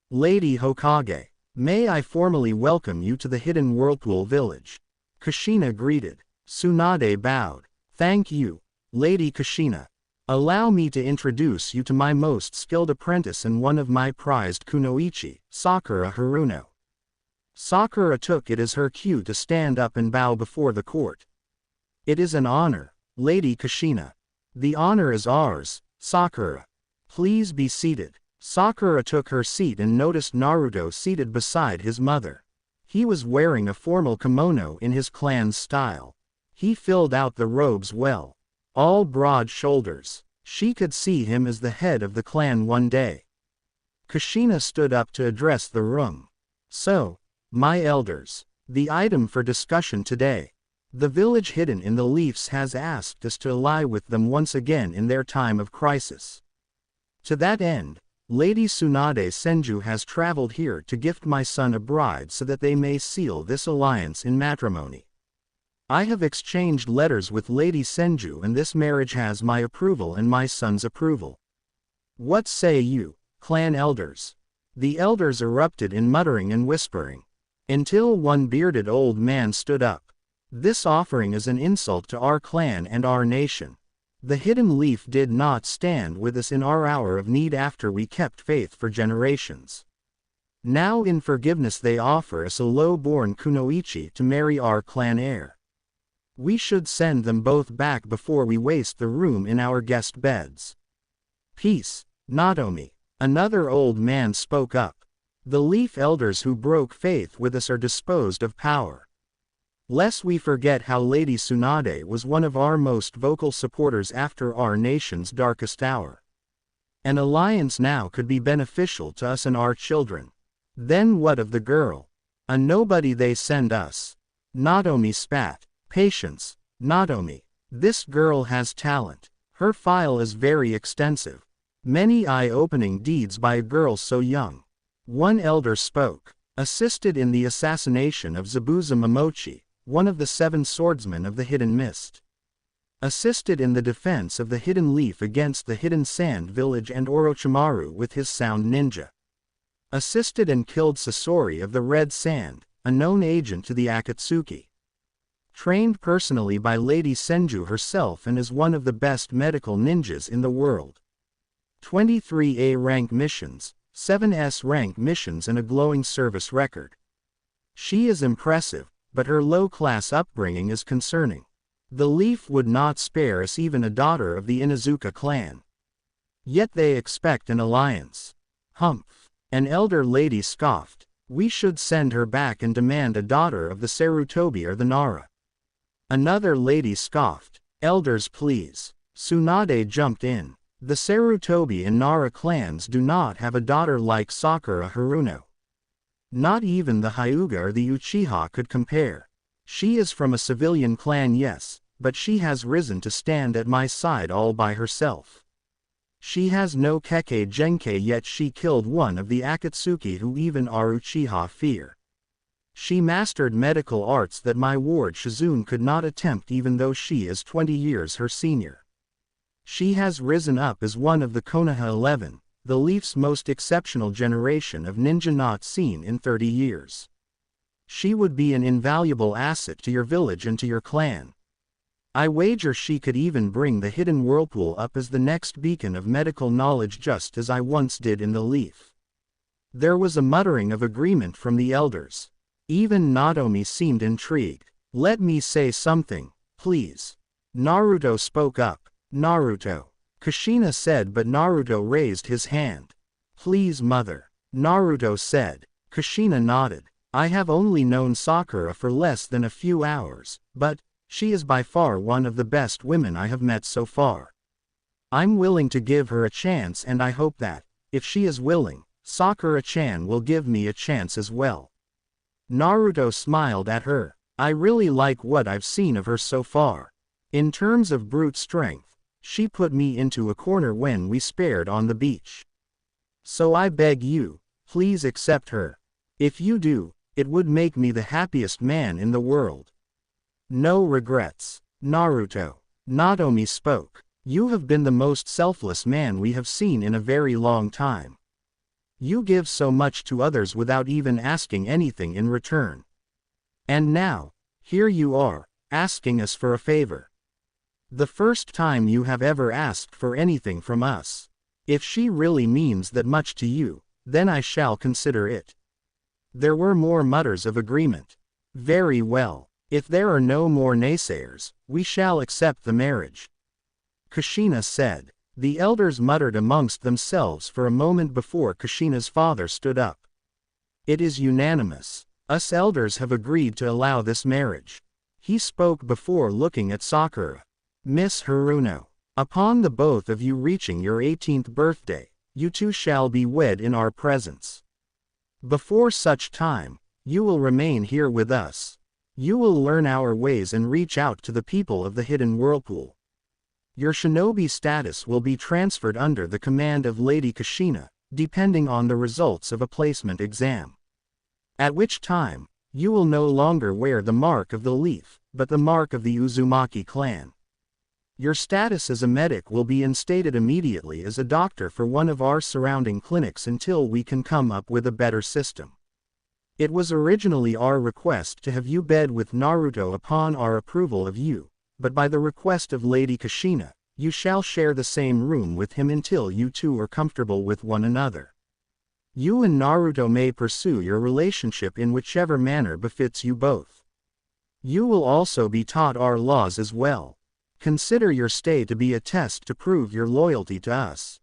[SPEAKER 2] Lady Hokage, may I formally welcome you to the Hidden Whirlpool Village. Kushina greeted. Tsunade bowed. Thank you, Lady Kushina. Allow me to introduce you to my most skilled apprentice and one of my prized kunoichi, Sakura Haruno. Sakura took it as her cue to stand up and bow before the court. It is an honor, Lady Kushina. The honor is ours, Sakura. Please be seated. Sakura took her seat and noticed Naruto seated beside his mother. He was wearing a formal kimono in his clan's style. He filled out the robes well. All broad shoulders. She could see him as the head of the clan one day. Kushina stood up to address the room. So, my elders, the item for discussion today. The village hidden in the leaves has asked us to ally with them once again in their time of crisis. To that end, Lady Tsunade Senju has traveled here to gift my son a bride so that they may seal this alliance in matrimony. I have exchanged letters with Lady Senju and this marriage has my approval and my son's approval. What say you, clan elders? The elders erupted in muttering and whispering. Until one bearded old man stood up. This offering is an insult to our clan and our nation. The hidden leaf did not stand with us in our hour of need after we kept faith for generations. Now in forgiveness they offer us a low-born kunoichi to marry our clan heir. We should send them both back before we waste the room in our guest beds. Peace, Natomi. Another old man spoke up. The leaf elders who broke faith with us are disposed of power. Lest we forget how Lady Tsunade was one of our most vocal supporters after our nation's darkest hour. An alliance now could be beneficial to us and our children. Then what of the girl? A nobody they send us. Natomi spat. Patience, Natomi. This girl has talent. Her file is very extensive. Many eye-opening deeds by a girl so young. One elder spoke. Assisted in the assassination of Zabuza Momochi, one of the 7 swordsmen of the Hidden Mist. Assisted in the defense of the Hidden Leaf against the Hidden Sand Village and Orochimaru with his sound ninja. Assisted and killed Sasori of the Red Sand, a known agent to the Akatsuki. Trained personally by Lady Senju herself and is one of the best medical ninjas in the world. 23 A rank missions, 7 S rank missions and a glowing service record. She is impressive, but her low-class upbringing is concerning. The Leaf would not spare us even a daughter of the Inuzuka clan. Yet they expect an alliance. Humph. An elder lady scoffed. We should send her back and demand a daughter of the Sarutobi or the Nara. Another lady scoffed. Elders please. Tsunade jumped in. The Sarutobi and Nara clans do not have a daughter like Sakura Haruno. Not even the Hyuga or the Uchiha could compare. She is from a civilian clan yes, but she has risen to stand at my side all by herself. She has no Kekkei Genkei yet she killed one of the Akatsuki who even our Uchiha fear. She mastered medical arts that my ward Shizune could not attempt even though she is 20 years her senior. She has risen up as one of the Konoha 11, the Leaf's most exceptional generation of ninja not seen in 30 years. She would be an invaluable asset to your village and to your clan. I wager she could even bring the Hidden Whirlpool up as the next beacon of medical knowledge just as I once did in the Leaf. There was a muttering of agreement from the elders. Even Natomi seemed intrigued. Let me say something, please. Naruto spoke up. Naruto. Kushina said but Naruto raised his hand. Please mother. Naruto said. Kushina nodded. I have only known Sakura for less than a few hours, but she is by far one of the best women I have met so far. I'm willing to give her a chance, and I hope that, if she is willing, Sakura-chan will give me a chance as well. Naruto smiled at her. I really like what I've seen of her so far. In terms of brute strength, she put me into a corner when we sparred on the beach. So I beg you, please accept her. If you do, it would make me the happiest man in the world. No regrets. Naruto. Naotomi spoke. You have been the most selfless man we have seen in a very long time. You give so much to others without even asking anything in return. And now, here you are, asking us for a favor. The first time you have ever asked for anything from us. If she really means that much to you, then I shall consider it. There were more mutters of agreement. Very well. If there are no more naysayers, we shall accept the marriage. Kushina said. The elders muttered amongst themselves for a moment before Kushina's father stood up. It is unanimous. Us elders have agreed to allow this marriage. He spoke before looking at Sakura. Miss Haruno, upon the both of you reaching your 18th birthday, you two shall be wed in our presence. Before such time, you will remain here with us. You will learn our ways and reach out to the people of the Hidden Whirlpool. Your shinobi status will be transferred under the command of Lady Kushina, depending on the results of a placement exam. At which time, you will no longer wear the mark of the leaf, but the mark of the Uzumaki clan. Your status as a medic will be instated immediately as a doctor for one of our surrounding clinics until we can come up with a better system. It was originally our request to have you bed with Naruto upon our approval of you, but by the request of Lady Kushina, you shall share the same room with him until you two are comfortable with one another. You and Naruto may pursue your relationship in whichever manner befits you both. You will also be taught our laws as well. Consider your stay to be a test to prove your loyalty to us.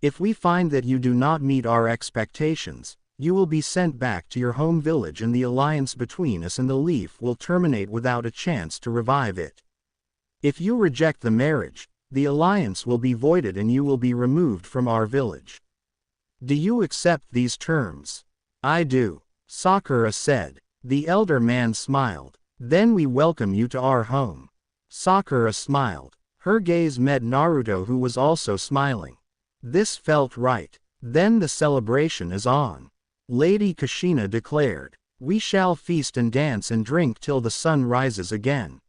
[SPEAKER 2] If we find that you do not meet our expectations, you will be sent back to your home village and the alliance between us and the leaf will terminate without a chance to revive it. If you reject the marriage, the alliance will be voided and you will be removed from our village. Do you accept these terms? I do, Sakura said. The elder man smiled. Then we welcome you to our home. Sakura smiled. Her gaze met Naruto, who was also smiling. This felt right. Then the celebration is on. Lady Kushina declared. We shall feast and dance and drink till the sun rises again.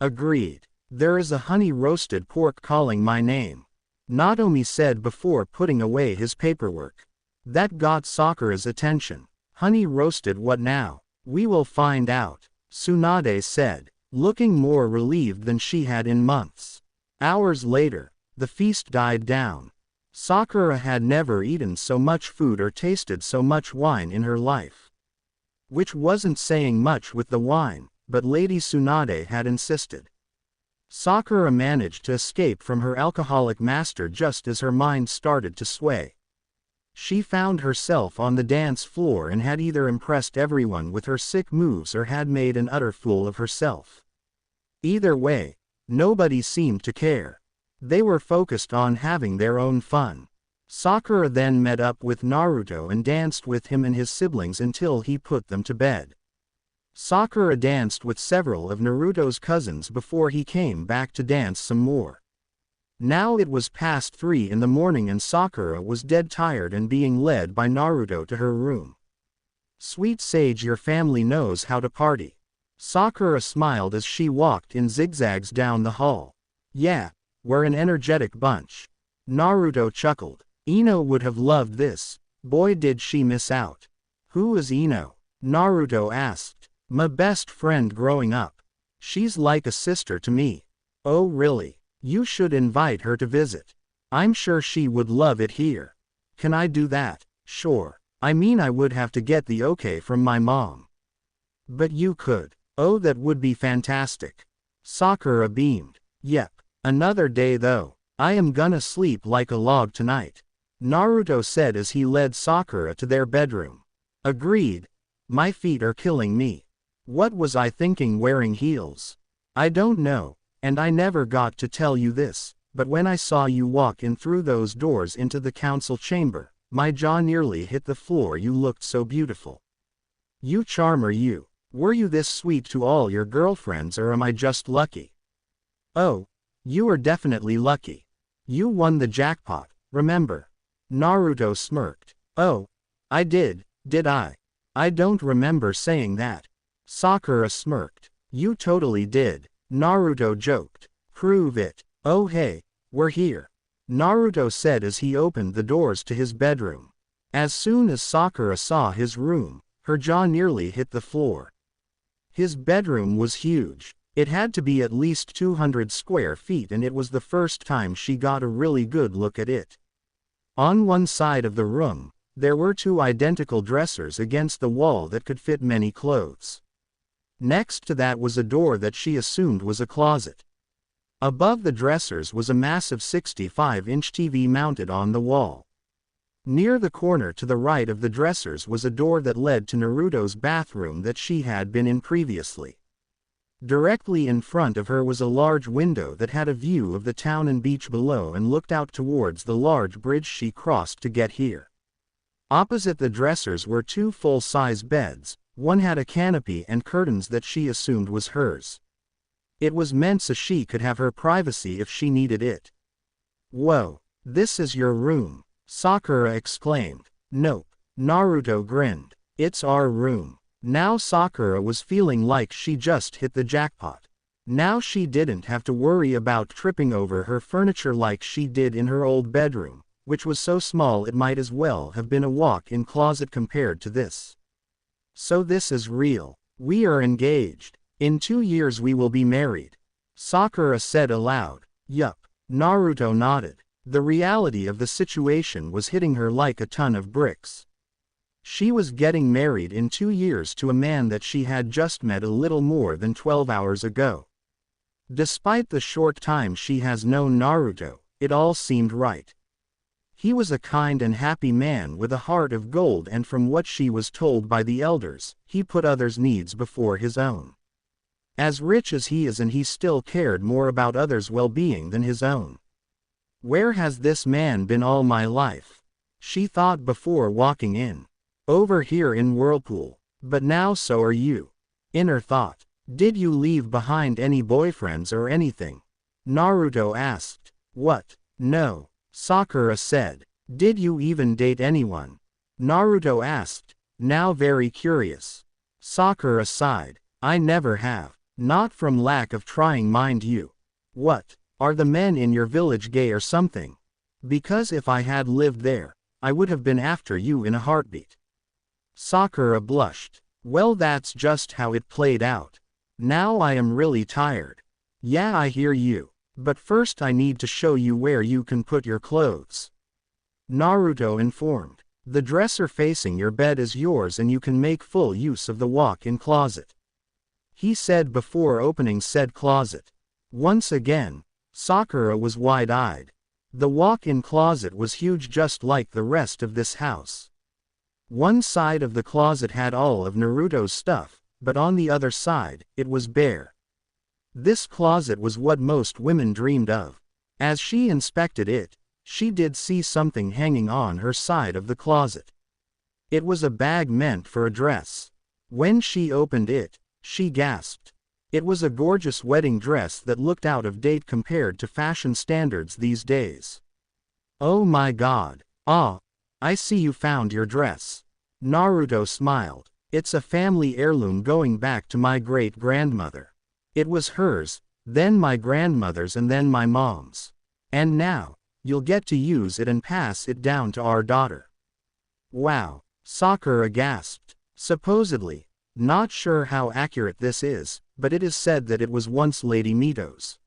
[SPEAKER 2] Agreed. There is a honey-roasted pork calling my name. Naotomi said before putting away his paperwork. That got Sakura's attention. Honey-roasted what now? We will find out, Tsunade said, looking more relieved than she had in months. Hours later, the feast died down. Sakura had never eaten so much food or tasted so much wine in her life. Which wasn't saying much with the wine, but Lady Tsunade had insisted. Sakura managed to escape from her alcoholic master just as her mind started to sway. She found herself on the dance floor and had either impressed everyone with her sick moves or had made an utter fool of herself. Either way, nobody seemed to care. They were focused on having their own fun. Sakura then met up with Naruto and danced with him and his siblings until he put them to bed. Sakura danced with several of Naruto's cousins before he came back to dance some more. Now it was past 3 in the morning and Sakura was dead tired and being led by Naruto to her room. Sweet sage, your family knows how to party. Sakura smiled as she walked in zigzags down the hall. Yeah, we're an energetic bunch. Naruto chuckled. Ino would have loved this. Boy, did she miss out. Who is Ino? Naruto asked. My best friend growing up. She's like a sister to me. Oh really? You should invite her to visit. I'm sure she would love it here. Can I do that? Sure. I mean, I would have to get the okay from my mom. But you could. Oh, that would be fantastic. Sakura beamed. Yep. Another day though. I am gonna sleep like a log tonight. Naruto said as he led Sakura to their bedroom. Agreed. My feet are killing me. What was I thinking wearing heels? I don't know, and I never got to tell you this, but when I saw you walk in through those doors into the council chamber, my jaw nearly hit the floor. You looked so beautiful. You charmer you. Were you this sweet to all your girlfriends, or am I just lucky? Oh, you are definitely lucky. You won the jackpot, remember? Naruto smirked. Oh, I did I? I don't remember saying that. Sakura smirked. You totally did. Naruto joked. Prove it. Oh hey, we're here. Naruto said as he opened the doors to his bedroom. As soon as Sakura saw his room, her jaw nearly hit the floor. His bedroom was huge. It had to be at least 200 square feet, and it was the first time she got a really good look at it. On one side of the room, there were two identical dressers against the wall that could fit many clothes. Next to that was a door that she assumed was a closet. Above the dressers was a massive 65-inch TV mounted on the wall. Near the corner to the right of the dressers was a door that led to Naruto's bathroom that she had been in previously. Directly in front of her was a large window that had a view of the town and beach below and looked out towards the large bridge she crossed to get here. Opposite the dressers were two full-size beds. One had a canopy and curtains that she assumed was hers. It was meant so she could have her privacy if she needed it. Whoa, this is your room, Sakura exclaimed. Nope, Naruto grinned. It's our room. Now Sakura was feeling like she just hit the jackpot. Now she didn't have to worry about tripping over her furniture like she did in her old bedroom, which was so small it might as well have been a walk-in closet compared to this. So this is real. We are engaged. In 2 years we will be married. Sakura said aloud. Yup. Naruto nodded. The reality of the situation was hitting her like a ton of bricks. She was getting married in 2 years to a man that she had just met a little more than 12 hours ago. Despite the short time she has known Naruto, it all seemed right. He was a kind and happy man with a heart of gold, and from what she was told by the elders, he put others' needs before his own. As rich as he is, and he still cared more about others' well-being than his own. Where has this man been all my life? She thought before walking in. Over here in Whirlpool. But now so are you. Inner thought. Did you leave behind any boyfriends or anything? Naruto asked. What? No. Sakura said. Did you even date anyone? Naruto asked, now very curious. Sakura sighed. I never have. Not from lack of trying, mind you. What? Are the men in your village gay or something? Because if I had lived there, I would have been after you in a heartbeat. Sakura blushed. Well, that's just how it played out. Now I am really tired. Yeah, I hear you. But first I need to show you where you can put your clothes. Naruto informed. The dresser facing your bed is yours, and you can make full use of the walk-in closet. He said before opening said closet. Once again, Sakura was wide-eyed. The walk-in closet was huge, just like the rest of this house. One side of the closet had all of Naruto's stuff, but on the other side, it was bare. This closet was what most women dreamed of. As she inspected it, she did see something hanging on her side of the closet. It was a bag meant for a dress. When she opened it, she gasped. It was a gorgeous wedding dress that looked out of date compared to fashion standards these days. Oh my god. Ah, I see you found your dress. Naruto smiled. It's a family heirloom going back to my great-grandmother. It was hers, then my grandmother's, and then my mom's. And now, you'll get to use it and pass it down to our daughter. Wow, Sakura gasped. Supposedly, not sure how accurate this is, but it is said that it was once Lady Mito's.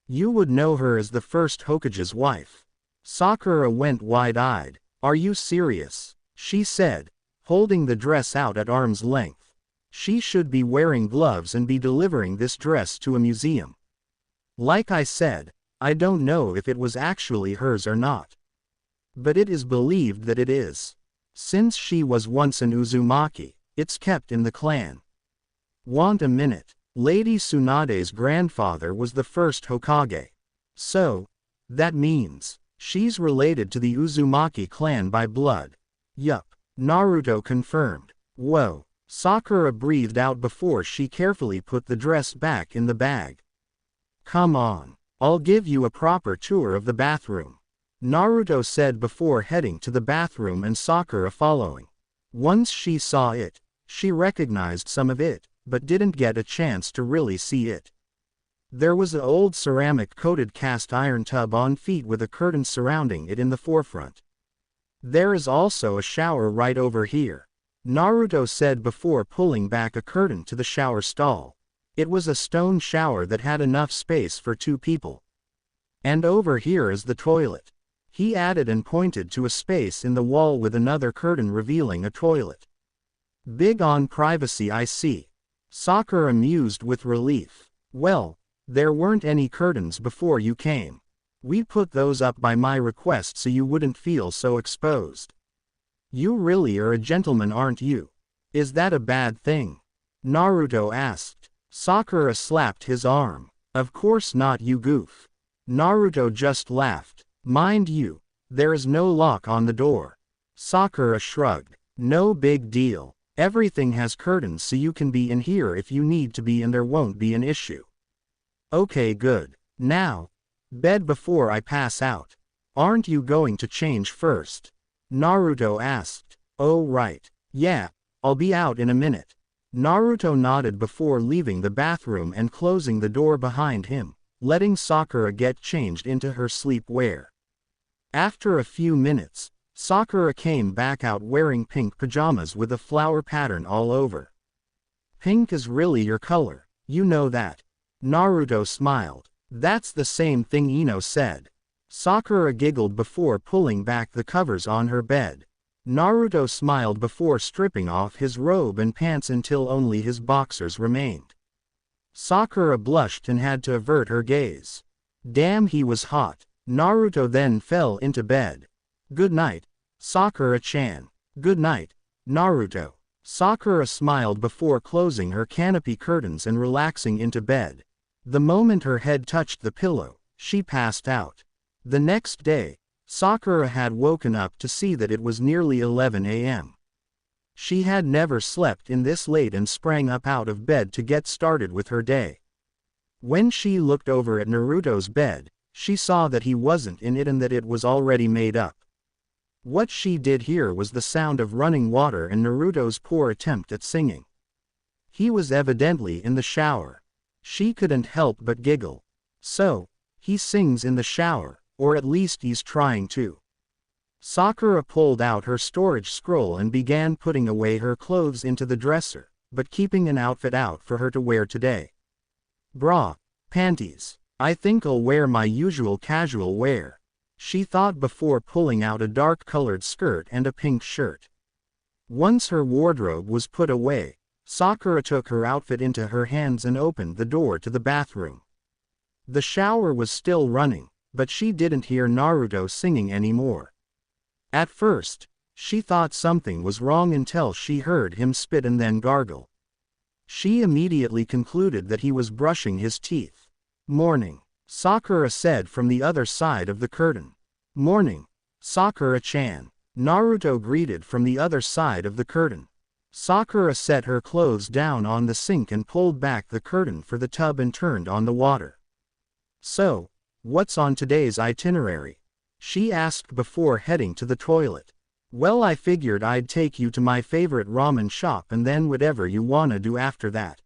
[SPEAKER 2] You would know her as the first Hokage's wife. Sakura went wide-eyed. Are you serious? She said, holding the dress out at arm's length. She should be wearing gloves and be delivering this dress to a museum. Like I said, I don't know if it was actually hers or not. But it is believed that it is. Since she was once an Uzumaki, It's kept in the clan. Want a minute? Lady Tsunade's grandfather was the first Hokage. So, that means, she's related to the Uzumaki clan by blood. Yup, Naruto confirmed. Whoa. Sakura breathed out before she carefully put the dress back in the bag. Come on. I'll give you a proper tour of the bathroom, Naruto said before heading to the bathroom and Sakura following. Once she saw it, she recognized some of it, but didn't get a chance to really see it. There was an old ceramic-coated cast iron tub on feet with a curtain surrounding it in the forefront. There is also a shower right over here, Naruto said before pulling back a curtain to the shower stall. It was a stone shower that had enough space for 2 people. And over here is the toilet, he added and pointed to a space in the wall with another curtain revealing a toilet. Big on privacy, I see. Sakura mused with relief. Well, there weren't any curtains before you came. We put those up by my request so you wouldn't feel so exposed. You really are a gentleman, aren't you? Is that a bad thing? Naruto asked. Sakura slapped his arm. Of course not, you goof. Naruto just laughed. Mind you, there is no lock on the door. Sakura shrugged. No big deal. Everything has curtains so you can be in here if you need to be and there won't be an issue. Okay, good. Now, bed before I pass out. Aren't you going to change first? Naruto asked. Oh right. Yeah, I'll be out in a minute. Naruto nodded before leaving the bathroom and closing the door behind him, letting Sakura get changed into her sleepwear. After a few minutes, Sakura came back out wearing pink pajamas with a flower pattern all over. Pink is really your color, you know that. Naruto smiled. That's the same thing Ino said. Sakura giggled before pulling back the covers on her bed. Naruto smiled before stripping off his robe and pants until only his boxers remained. Sakura blushed and had to avert her gaze. Damn, he was hot. Naruto then fell into bed. Good night, Sakura-chan. Good night, Naruto. Sakura smiled before closing her canopy curtains and relaxing into bed. The moment her head touched the pillow, she passed out. The next day, Sakura had woken up to see that it was nearly 11 a.m. She had never slept in this late and sprang up out of bed to get started with her day. When she looked over at Naruto's bed, she saw that he wasn't in it and that it was already made up. What she did hear was the sound of running water and Naruto's poor attempt at singing. He was evidently in the shower. She couldn't help but giggle. So, he sings in the shower, or at least he's trying to. Sakura pulled out her storage scroll and began putting away her clothes into the dresser, but keeping an outfit out for her to wear today. Bra, panties. I think I'll wear my usual casual wear, she thought before pulling out a dark-colored skirt and a pink shirt. Once her wardrobe was put away, Sakura took her outfit into her hands and opened the door to the bathroom. The shower was still running, but she didn't hear Naruto singing anymore. At first, she thought something was wrong until she heard him spit and then gargle. She immediately concluded that he was brushing his teeth. Morning, Sakura said from the other side of the curtain. Morning, Sakura-chan, Naruto greeted from the other side of the curtain. Sakura set her clothes down on the sink and pulled back the curtain for the tub and turned on the water. So, what's on today's itinerary? She asked before heading to the toilet. Well, I figured I'd take you to my favorite ramen shop and then whatever you wanna do after that.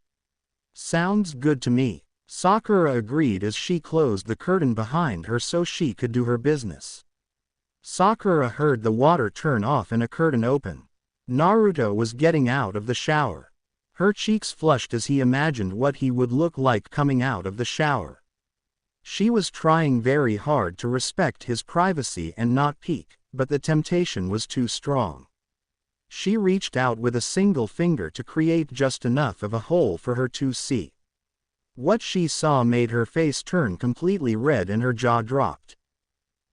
[SPEAKER 2] Sounds good to me. Sakura agreed as she closed the curtain behind her so she could do her business. Sakura heard the water turn off and a curtain open. Naruto was getting out of the shower. Her cheeks flushed as he imagined what he would look like coming out of the shower. She was trying very hard to respect his privacy and not peek, but the temptation was too strong. She reached out with a single finger to create just enough of a hole for her to see. What she saw made her face turn completely red and her jaw dropped.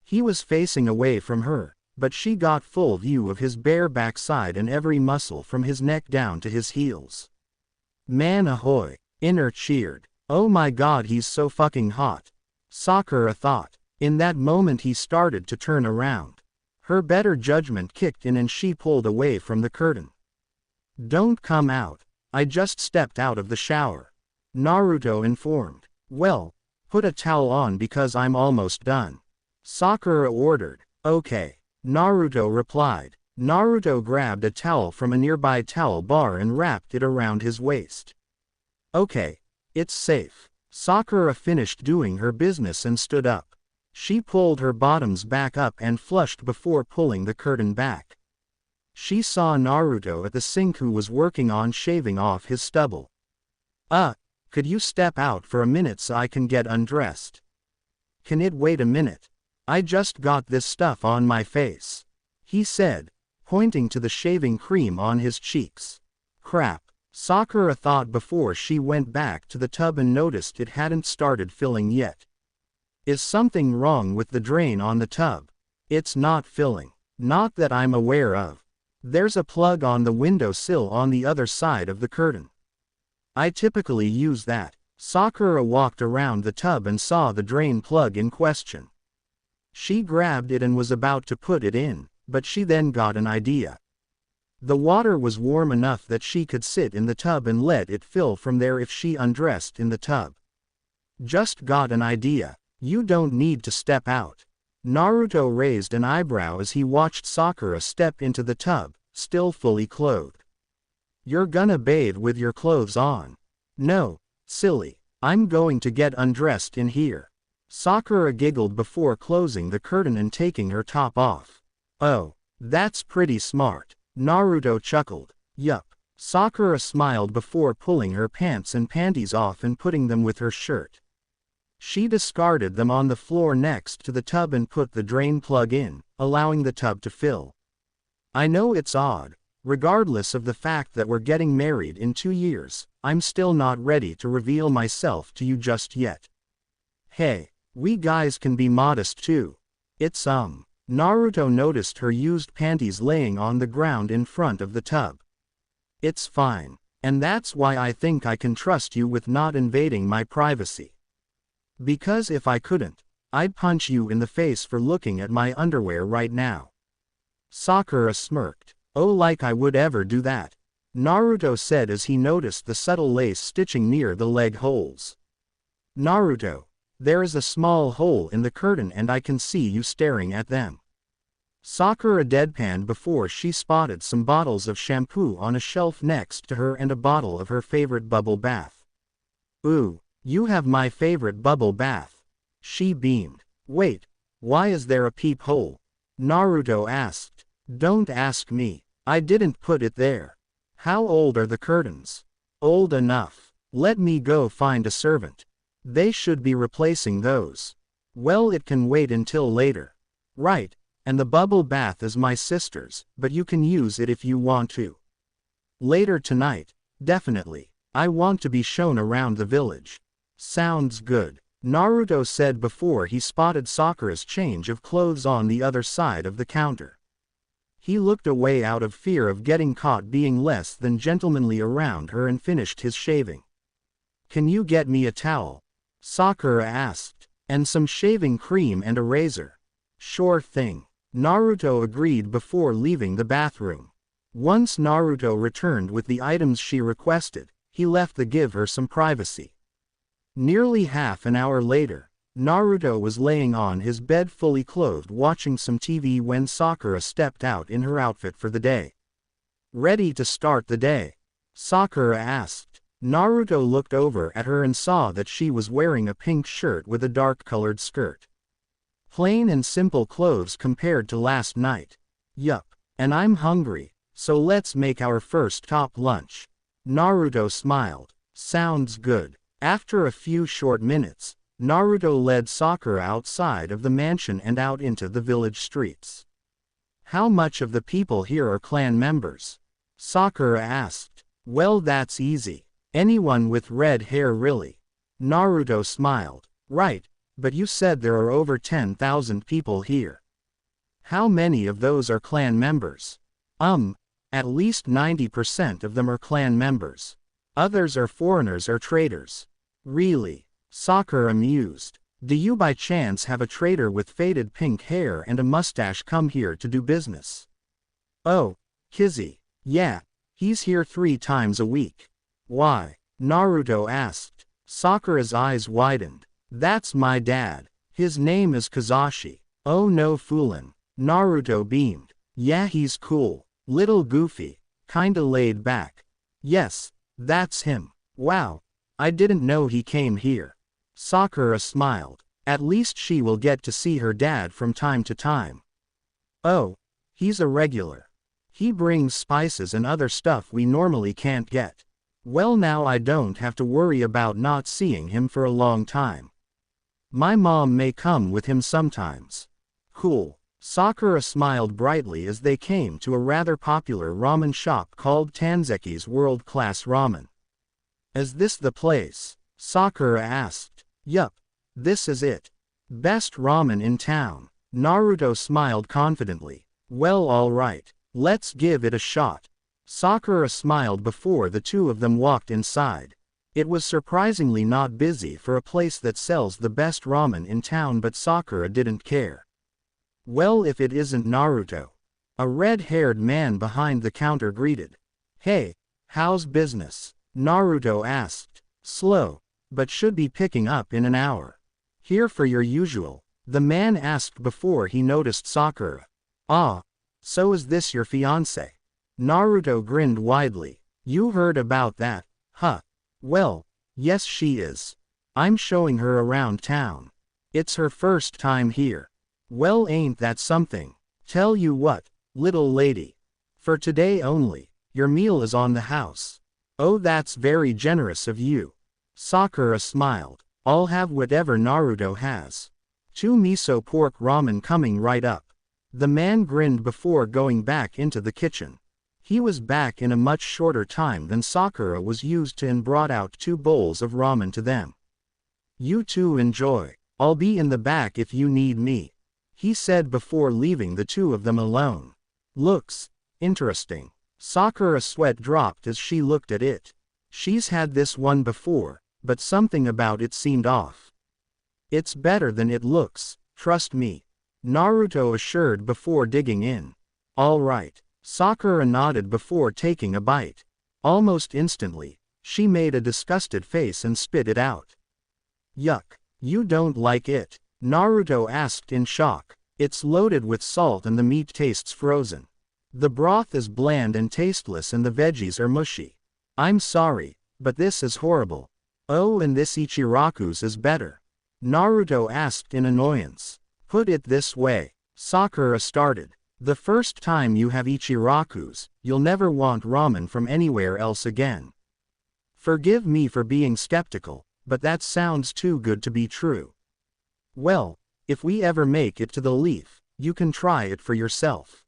[SPEAKER 2] He was facing away from her, but she got full view of his bare backside and every muscle from his neck down to his heels. Man ahoy! Inner cheered. Oh my god, he's so fucking hot. Sakura thought. In that moment he started to turn around. Her better judgment kicked in and she pulled away from the curtain. Don't come out. I just stepped out of the shower. Naruto informed. Well, put a towel on because I'm almost done. Sakura ordered. Okay. Naruto replied. Naruto grabbed a towel from a nearby towel bar and wrapped it around his waist. Okay. It's safe. Sakura finished doing her business and stood up. She pulled her bottoms back up and flushed before pulling the curtain back. She saw Naruto at the sink who was working on shaving off his stubble. Could you step out for a minute so I can get undressed? Can it wait a minute? I just got this stuff on my face, he said, pointing to the shaving cream on his cheeks. Crap, Sakura thought before she went back to the tub and noticed it hadn't started filling yet. Is something wrong with the drain on the tub? It's not filling. Not that I'm aware of. There's a plug on the windowsill on the other side of the curtain. I typically use that. Sakura walked around the tub and saw the drain plug in question. She grabbed it and was about to put it in, but she then got an idea. The water was warm enough that she could sit in the tub and let it fill from there if she undressed in the tub. Just got an idea. You don't need to step out. Naruto raised an eyebrow as he watched Sakura step into the tub, still fully clothed. You're gonna bathe with your clothes on. No, silly. I'm going to get undressed in here. Sakura giggled before closing the curtain and taking her top off. Oh, that's pretty smart. Naruto chuckled. Yup. Sakura smiled before pulling her pants and panties off and putting them with her shirt. She discarded them on the floor next to the tub and put the drain plug in, allowing the tub to fill. I know it's odd. Regardless of the fact that we're getting married in 2 years, I'm still not ready to reveal myself to you just yet. Hey, we guys can be modest too. It's Naruto noticed her used panties laying on the ground in front of the tub. It's fine. And that's why I think I can trust you with not invading my privacy. Because if I couldn't, I'd punch you in the face for looking at my underwear right now. Sakura smirked. Oh, like I would ever do that. Naruto said as he noticed the subtle lace stitching near the leg holes. Naruto, there is a small hole in the curtain and I can see you staring at them. Sakura deadpanned before she spotted some bottles of shampoo on a shelf next to her and a bottle of her favorite bubble bath. Ooh, you have my favorite bubble bath. She beamed. Wait, why is there a peephole? Naruto asked. Don't ask me. I didn't put it there. How old are the curtains? Old enough. Let me go find a servant. They should be replacing those. Well, it can wait until later. Right, and the bubble bath is my sister's, but you can use it if you want to. Later tonight, definitely. I want to be shown around the village. Sounds good. Naruto said before he spotted Sakura's change of clothes on the other side of the counter. He looked away out of fear of getting caught being less than gentlemanly around her and finished his shaving. Can you get me a towel? Sakura asked. And some shaving cream and a razor. Sure thing. Naruto agreed before leaving the bathroom. Once Naruto returned with the items she requested, he left to give her some privacy. Nearly half an hour later, Naruto was laying on his bed fully clothed watching some TV when Sakura stepped out in her outfit for the day. Ready to start the day? Sakura asked. Naruto looked over at her and saw that she was wearing a pink shirt with a dark-colored skirt. Plain and simple clothes compared to last night. Yup, and I'm hungry, so let's make our first top lunch. Naruto smiled. Sounds good. After a few short minutes, Naruto led Sakura outside of the mansion and out into the village streets. How much of the people here are clan members? Sakura asked. Well, that's easy. Anyone with red hair really. Naruto smiled. Right, but you said there are over 10,000 people here. How many of those are clan members? At least 90% of them are clan members. Others are foreigners or traders. Really? Sakura mused. Do you by chance have a trader with faded pink hair and a mustache come here to do business? Oh, Kizzy. Yeah, he's here 3 times a week. Why? Naruto asked. Sakura's eyes widened. That's my dad. His name is Kazashi. Oh no foolin'. Naruto beamed. Yeah, he's cool. Little goofy. Kinda laid back. Yes, that's him. Wow. I didn't know he came here. Sakura smiled. At least she will get to see her dad from time to time. Oh, he's a regular. He brings spices and other stuff we normally can't get. Well, now I don't have to worry about not seeing him for a long time. My mom may come with him sometimes. Cool. Sakura smiled brightly as they came to a rather popular ramen shop called Tanzeki's World Class Ramen. Is this the place? Sakura asked. Yup. This is it. Best ramen in town. Naruto smiled confidently. Well, alright. Let's give it a shot. Sakura smiled before the two of them walked inside. It was surprisingly not busy for a place that sells the best ramen in town, but Sakura didn't care. Well, if it isn't Naruto. A red-haired man behind the counter greeted. Hey, how's business? Naruto asked. Slow, but should be picking up in an hour. Here for your usual, the man asked before he noticed Sakura. Ah, so is this your fiancé? Naruto grinned widely. You heard about that, huh? Well, yes she is. I'm showing her around town. It's her first time here. Well, ain't that something? Tell you what, little lady. For today only, your meal is on the house. Oh, that's very generous of you. Sakura smiled. I'll have whatever Naruto has. 2 miso pork ramen coming right up. The man grinned before going back into the kitchen. He was back in a much shorter time than Sakura was used to and brought out 2 bowls of ramen to them. You two enjoy. I'll be in the back if you need me, he said before leaving the two of them alone. Looks interesting. Sakura's sweat dropped as she looked at it. She's had this one before, but something about it seemed off. It's better than it looks, trust me, Naruto assured before digging in. All right. Sakura nodded before taking a bite. Almost instantly, she made a disgusted face and spit it out. Yuck. You don't like it? Naruto asked in shock. It's loaded with salt and the meat tastes frozen. The broth is bland and tasteless and the veggies are mushy. I'm sorry, but this is horrible. Oh, and this Ichiraku's is better. Naruto asked in annoyance. Put it this way. Sakura started. The first time you have Ichiraku's, you'll never want ramen from anywhere else again. Forgive me for being skeptical, but that sounds too good to be true. Well, if we ever make it to the Leaf, you can try it for yourself.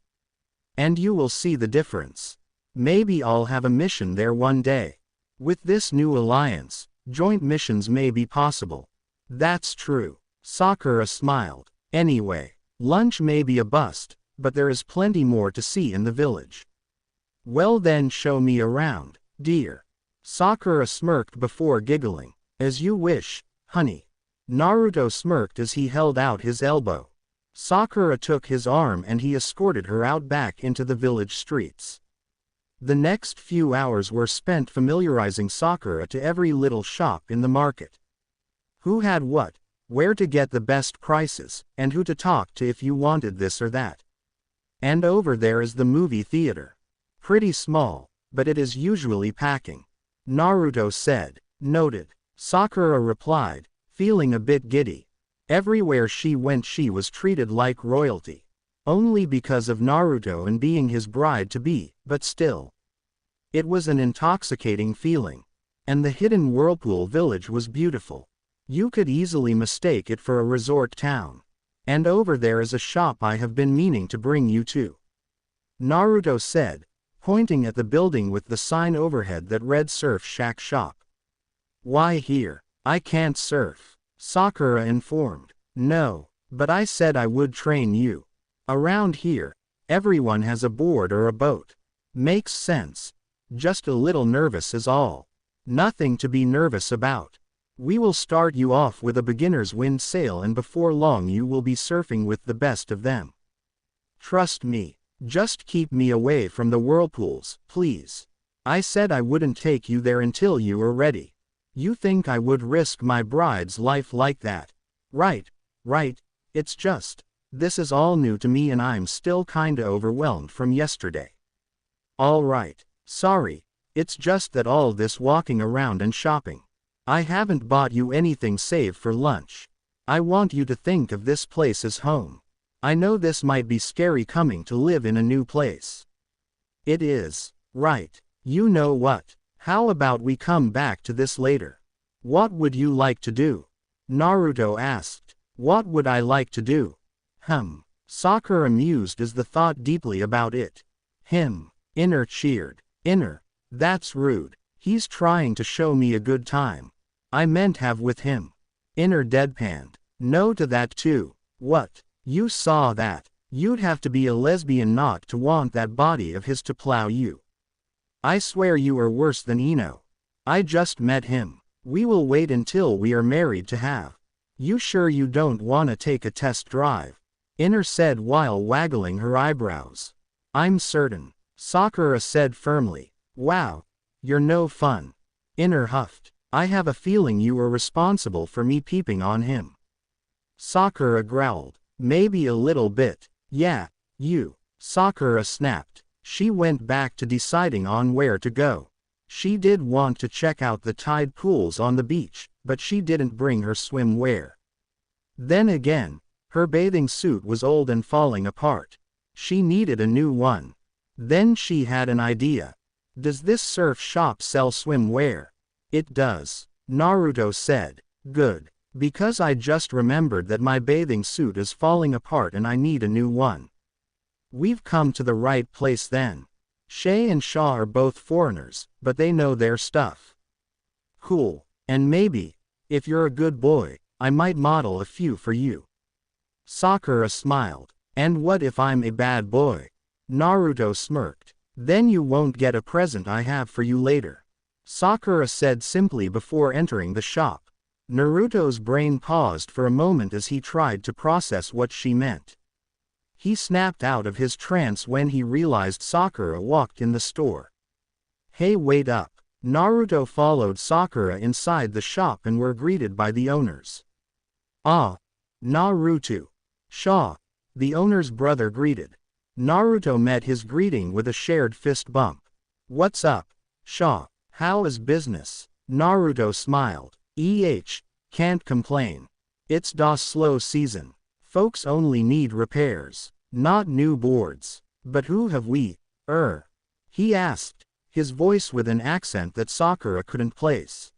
[SPEAKER 2] And you will see the difference. Maybe I'll have a mission there one day. With this new alliance, joint missions may be possible. That's true. Sakura smiled. Anyway, lunch may be a bust, but there is plenty more to see in the village. Well then, show me around, dear. Sakura smirked before giggling. As you wish, honey. Naruto smirked as he held out his elbow. Sakura took his arm and he escorted her out back into the village streets. The next few hours were spent familiarizing Sakura to every little shop in the market. Who had what, where to get the best prices, and who to talk to if you wanted this or that. And over there is the movie theater. Pretty small, but it is usually packing. Naruto said. Noted. Sakura replied, feeling a bit giddy. Everywhere she went she was treated like royalty. Only because of Naruto and being his bride-to-be, but still. It was an intoxicating feeling. And the hidden whirlpool village was beautiful. You could easily mistake it for a resort town. And over there is a shop I have been meaning to bring you to. Naruto said, pointing at the building with the sign overhead that read Surf Shack Shop. Why here? I can't surf. Sakura informed. No, but I said I would train you. Around here, everyone has a board or a boat. Makes sense. Just a little nervous is all. Nothing to be nervous about. We will start you off with a beginner's wind sail and before long you will be surfing with the best of them. Trust me. Just keep me away from the whirlpools, please. I said I wouldn't take you there until you were ready. You think I would risk my bride's life like that? Right. It's just, this is all new to me and I'm still kinda overwhelmed from yesterday. Alright, sorry, it's just that all this walking around and shopping. I haven't bought you anything save for lunch. I want you to think of this place as home. I know this might be scary coming to live in a new place. It is, right. You know what? How about we come back to this later? What would you like to do? Naruto asked. What would I like to do? Sakura mused as the thought deeply about it. Inner cheered. Inner. That's rude. He's trying to show me a good time. I meant have with him. Inner deadpanned. No to that too. What? You saw that. You'd have to be a lesbian not to want that body of his to plow you. I swear you are worse than Ino. I just met him. We will wait until we are married to have. You sure you don't wanna take a test drive? Inner said while waggling her eyebrows. I'm certain. Sakura said firmly. Wow. You're no fun. Inner huffed. I have a feeling you were responsible for me peeping on him. Sakura growled. Maybe a little bit. Yeah, you. Sakura snapped. She went back to deciding on where to go. She did want to check out the tide pools on the beach, but she didn't bring her swimwear. Then again, her bathing suit was old and falling apart. She needed a new one. Then she had an idea. Does this surf shop sell swimwear? It does. Naruto said. Good. Because I just remembered that my bathing suit is falling apart and I need a new one. We've come to the right place then. Shay and Shaw are both foreigners, but they know their stuff. Cool. And maybe, if you're a good boy, I might model a few for you. Sakura smiled. And what if I'm a bad boy? Naruto smirked. Then you won't get a present I have for you later. Sakura said simply before entering the shop. Naruto's brain paused for a moment as he tried to process what she meant. He snapped out of his trance when he realized Sakura walked in the store. Hey, wait up. Naruto followed Sakura inside the shop and were greeted by the owners. Ah. Naruto. Shaw. The owner's brother greeted. Naruto met his greeting with a shared fist bump. What's up, Shaw? How is business? Naruto smiled. Can't complain. It's da slow season. Folks only need repairs, not new boards. But who have we, he asked, his voice with an accent that Sakura couldn't place.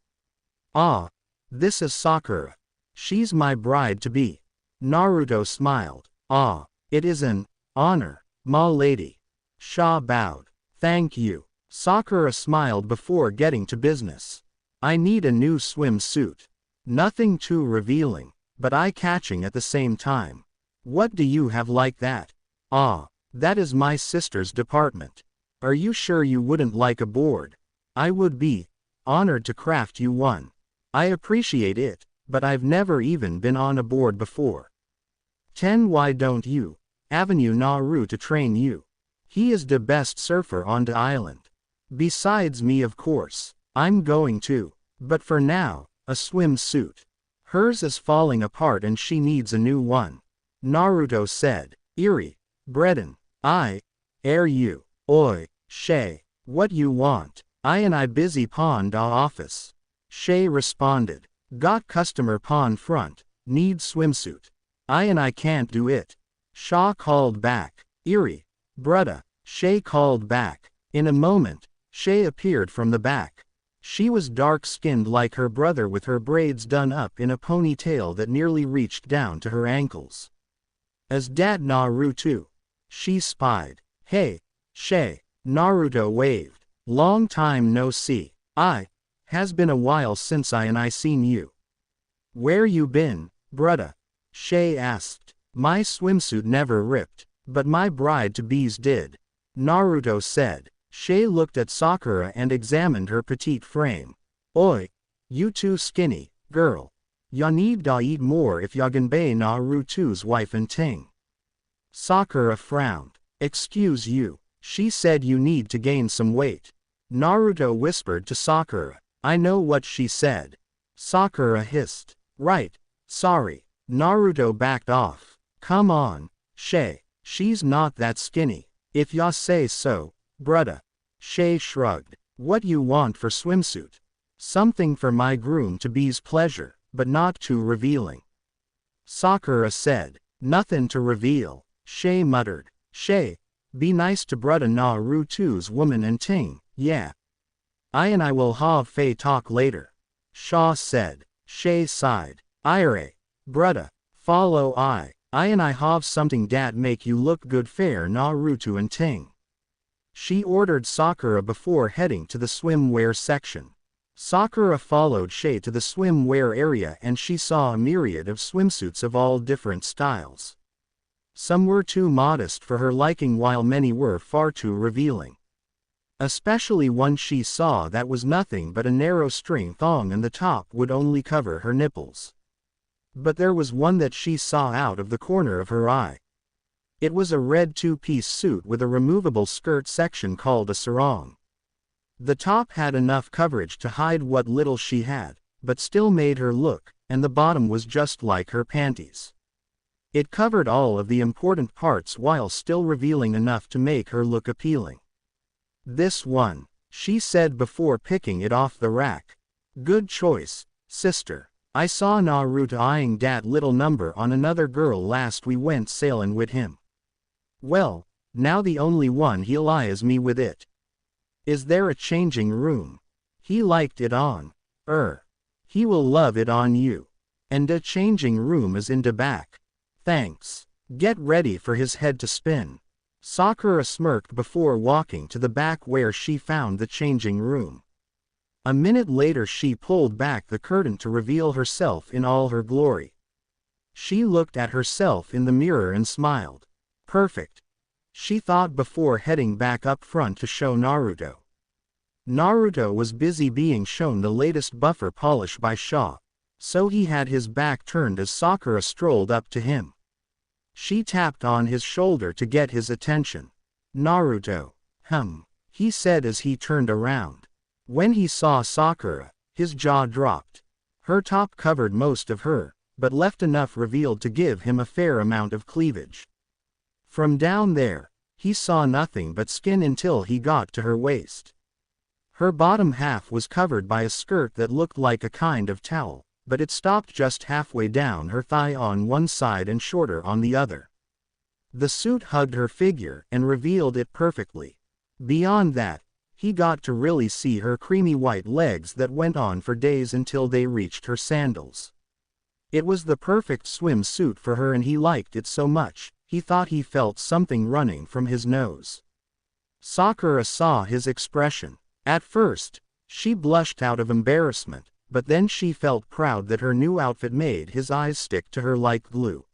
[SPEAKER 2] Ah, this is Sakura. She's my bride-to-be. Naruto smiled. Ah, it is an honor, ma lady. Shaw bowed. Thank you. Sakura smiled before getting to business. I need a new swimsuit. Nothing too revealing, but eye-catching at the same time. What do you have like that? Ah, that is my sister's department. Are you sure you wouldn't like a board? I would be honored to craft you one. I appreciate it, but I've never even been on a board before. 10 Why don't you? Avenue Naru to train you. He is the best surfer on the island. Besides me, of course. I'm going to. But for now, a swimsuit. Hers is falling apart and she needs a new one. Naruto said. Breden. Air you. Oi, Shay. What you want? I busy pawn da office. Shay responded. Got customer pawn front. Need swimsuit. I can't do it. Shaw called back. Brudda. Shay called back. In a moment, Shay appeared from the back. She was dark-skinned like her brother with her braids done up in a ponytail that nearly reached down to her ankles. As dat Naruto. She spied. Hey, Shay. Naruto waved. Long time no see. Has been a while since I seen you. Where you been, brudda? Shay asked. My swimsuit never ripped. But my bride-to-be's did. Naruto said. Shay looked at Sakura and examined her petite frame. Oi! You too skinny, girl. Ya need da eat more if ya gan be Naruto's wife and ting. Sakura frowned. Excuse you. She said you need to gain some weight. Naruto whispered to Sakura. I know what she said. Sakura hissed. Right. Sorry. Naruto backed off. Come on, Shay. She's not that skinny. If ya say so, brudda. Shay shrugged. What you want for swimsuit? Something for my groom-to-be's pleasure, but not too revealing. Sakura said. Nothing to reveal. Shay muttered. Shay, be nice to brudda Naruto's woman and ting, yeah. I will have Faye talk later. Shaw said. Shay sighed. Ire, brudda, follow I have something dat make you look good fair Naruto and ting. She ordered Sakura before heading to the swimwear section. Sakura followed Shay to the swimwear area and she saw a myriad of swimsuits of all different styles. Some were too modest for her liking while many were far too revealing. Especially one she saw that was nothing but a narrow string thong and the top would only cover her nipples. But there was one that she saw out of the corner of her eye. It was a red two-piece suit with a removable skirt section called a sarong. The top had enough coverage to hide what little she had, but still made her look, and the bottom was just like her panties. It covered all of the important parts while still revealing enough to make her look appealing. This one, she said before picking it off the rack. Good choice, sister. I saw Naruto eyeing dat little number on another girl last we went sailin' wid him. Well, now the only one he'll eye is me with it. Is there a changing room? He liked it on. He will love it on you. And a changing room is in the back. Thanks. Get ready for his head to spin. Sakura smirked before walking to the back where she found the changing room. A minute later she pulled back the curtain to reveal herself in all her glory. She looked at herself in the mirror and smiled. Perfect. She thought before heading back up front to show Naruto. Naruto was busy being shown the latest buffer polish by Shaw, so he had his back turned as Sakura strolled up to him. She tapped on his shoulder to get his attention. Naruto, he said as he turned around. When he saw Sakura, his jaw dropped. Her top covered most of her, but left enough revealed to give him a fair amount of cleavage. From down there, he saw nothing but skin until he got to her waist. Her bottom half was covered by a skirt that looked like a kind of towel, but it stopped just halfway down her thigh on one side and shorter on the other. The suit hugged her figure and revealed it perfectly. Beyond that, he got to really see her creamy white legs that went on for days until they reached her sandals. It was the perfect swimsuit for her and he liked it so much, he thought he felt something running from his nose. Sakura saw his expression. At first, she blushed out of embarrassment, but then she felt proud that her new outfit made his eyes stick to her like glue.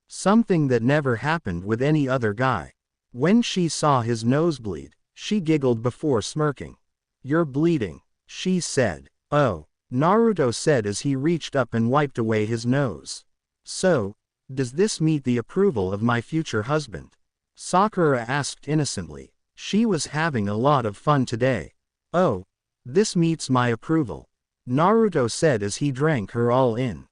[SPEAKER 2] Something that never happened with any other guy. When she saw his nosebleed, she giggled before smirking. You're bleeding, she said. Oh, Naruto said as he reached up and wiped away his nose. So, does this meet the approval of my future husband? Sakura asked innocently. She was having a lot of fun today. Oh, this meets my approval, Naruto said as he drank her all in.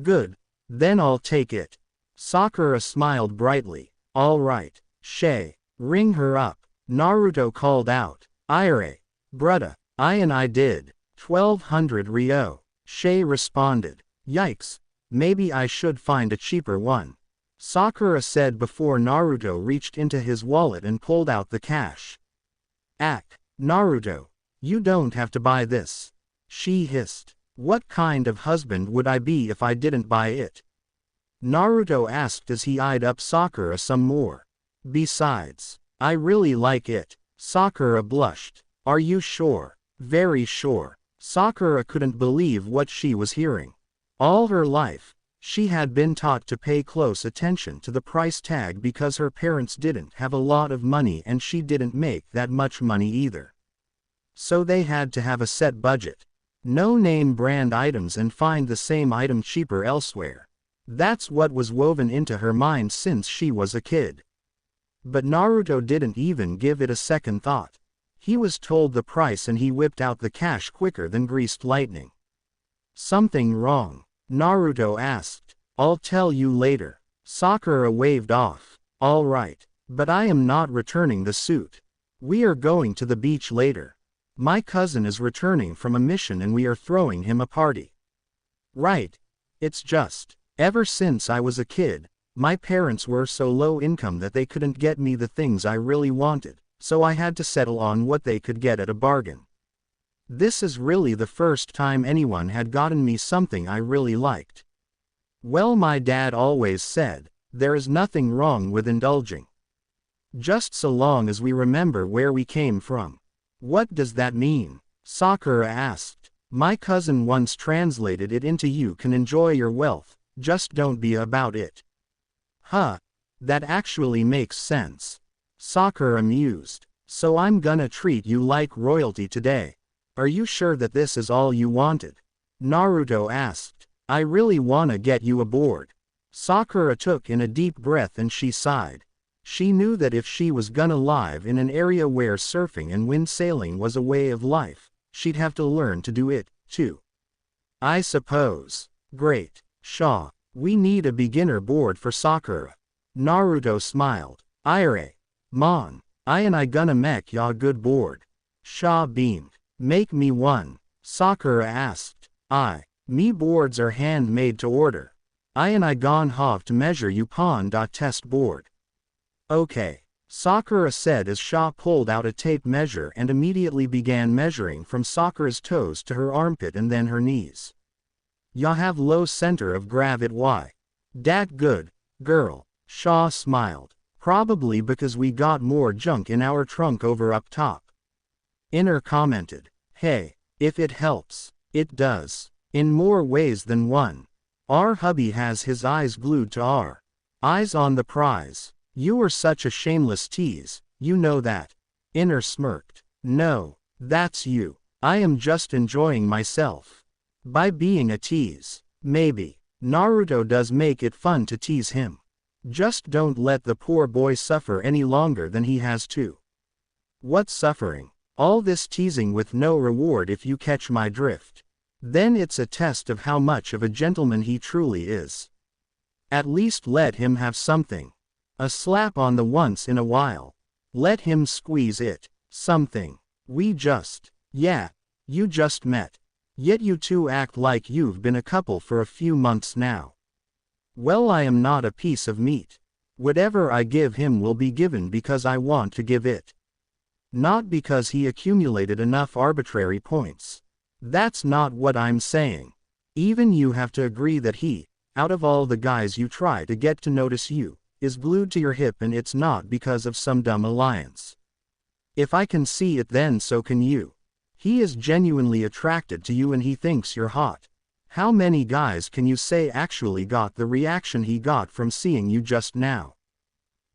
[SPEAKER 2] Good, then I'll take it. Sakura smiled brightly. All right, Shay, ring her up, Naruto called out. Ire, brudda, I did. 1200 Ryo, Shay responded. Yikes, maybe I should find a cheaper one, Sakura said before Naruto reached into his wallet and pulled out the cash. Naruto, you don't have to buy this, she hissed. What kind of husband would I be if I didn't buy it? Naruto asked as he eyed up Sakura some more. Besides, I really like it, Sakura blushed. Are you sure? Very sure. Sakura couldn't believe what she was hearing. All her life, She had been taught to pay close attention to the price tag because her parents didn't have a lot of money and she didn't make that much money either. So they had to have a set budget. No name brand items and find the same item cheaper elsewhere. That's what was woven into her mind since she was a kid. But Naruto didn't even give it a second thought. He was told the price and he whipped out the cash quicker than greased lightning. Something wrong? Naruto asked. I'll tell you later. Sakura waved off. All right, but I am not returning the suit. We are going to the beach later. My cousin is returning from a mission and we are throwing him a party. Right. It's just, ever since I was a kid, my parents were so low income that they couldn't get me the things I really wanted, so I had to settle on what they could get at a bargain. This is really the first time anyone had gotten me something I really liked. Well, my dad always said, there is nothing wrong with indulging. Just so long as we remember where we came from. What does that mean? Sakura asked. My cousin once translated it into you can enjoy your wealth, just don't be about it. Huh. That actually makes sense. Sakura mused. So I'm gonna treat you like royalty today. Are you sure that this is all you wanted? Naruto asked. I really wanna get you aboard. Sakura took in a deep breath and she sighed. She knew that if she was gonna live in an area where surfing and wind sailing was a way of life, she'd have to learn to do it, too. I suppose. Great. Shaw. We need a beginner board for Sakura. Naruto smiled. Ire. Mon. I gonna make ya good board. Shaw beamed. Make me one. Sakura asked. Me boards are handmade to order. I gon have to measure you test board. Okay. Sakura said as Shaw pulled out a tape measure and immediately began measuring from Sakura's toes to her armpit and then her knees. Ya have low center of gravity. Why? Dat good, girl. Shaw smiled. Probably because we got more junk in our trunk over up top. Inner commented. Hey, if it helps, it does. In more ways than one. Our hubby has his eyes glued to our eyes on the prize. You are such a shameless tease, you know that. Inner smirked. No, that's you. I am just enjoying myself. By being a tease. Maybe. Naruto does make it fun to tease him. Just don't let the poor boy suffer any longer than he has to. What suffering? All this teasing with no reward if you catch my drift. Then it's a test of how much of a gentleman he truly is. At least let him have something. A slap on the once in a while. Let him squeeze it. Something. Yeah, you just met. Yet you two act like you've been a couple for a few months now. Well, I am not a piece of meat. Whatever I give him will be given because I want to give it. Not because he accumulated enough arbitrary points. That's not what I'm saying. Even you have to agree that he, out of all the guys you try to get to notice you, is glued to your hip, and it's not because of some dumb alliance. If I can see it, then so can you. He is genuinely attracted to you and he thinks you're hot. How many guys can you say actually got the reaction he got from seeing you just now?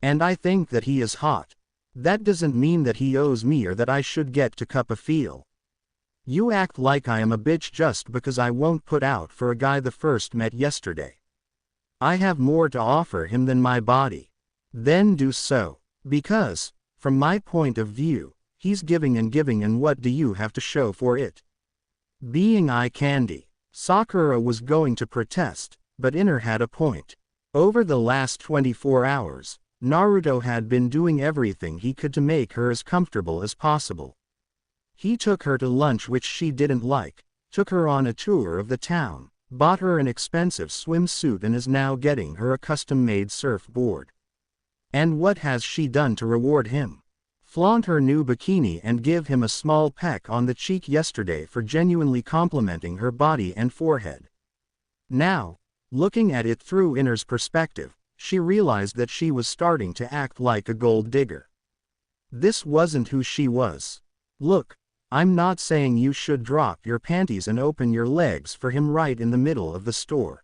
[SPEAKER 2] And I think that he is hot. That doesn't mean that he owes me or that I should get to cup a feel. You act like I am a bitch just because I won't put out for a guy the first met yesterday. I have more to offer him than my body. Then do so. Because, from my point of view, he's giving and what do you have to show for it? Being eye candy. Sakura was going to protest, but Inner had a point. Over the last 24 hours, Naruto had been doing everything he could to make her as comfortable as possible. He took her to lunch which she didn't like, took her on a tour of the town, bought her an expensive swimsuit and is now getting her a custom-made surfboard. And what has she done to reward him? Flaunt her new bikini and give him a small peck on the cheek yesterday for genuinely complimenting her body and forehead. Now, looking at it through Inner's perspective, she realized that she was starting to act like a gold digger. This wasn't who she was. Look, I'm not saying you should drop your panties and open your legs for him right in the middle of the store.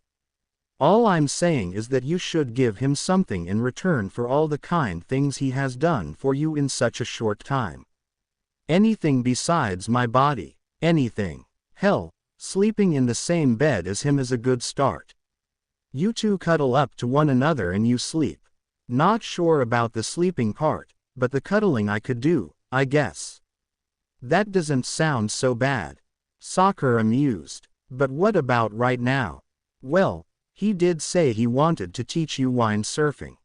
[SPEAKER 2] All I'm saying is that you should give him something in return for all the kind things he has done for you in such a short time. Anything besides my body. Anything. Hell, sleeping in the same bed as him is a good start. You two cuddle up to one another and you sleep. Not sure about the sleeping part, but the cuddling I could do, I guess. That doesn't sound so bad. Sakura amused. But what about right now? Well, he did say he wanted to teach you windsurfing.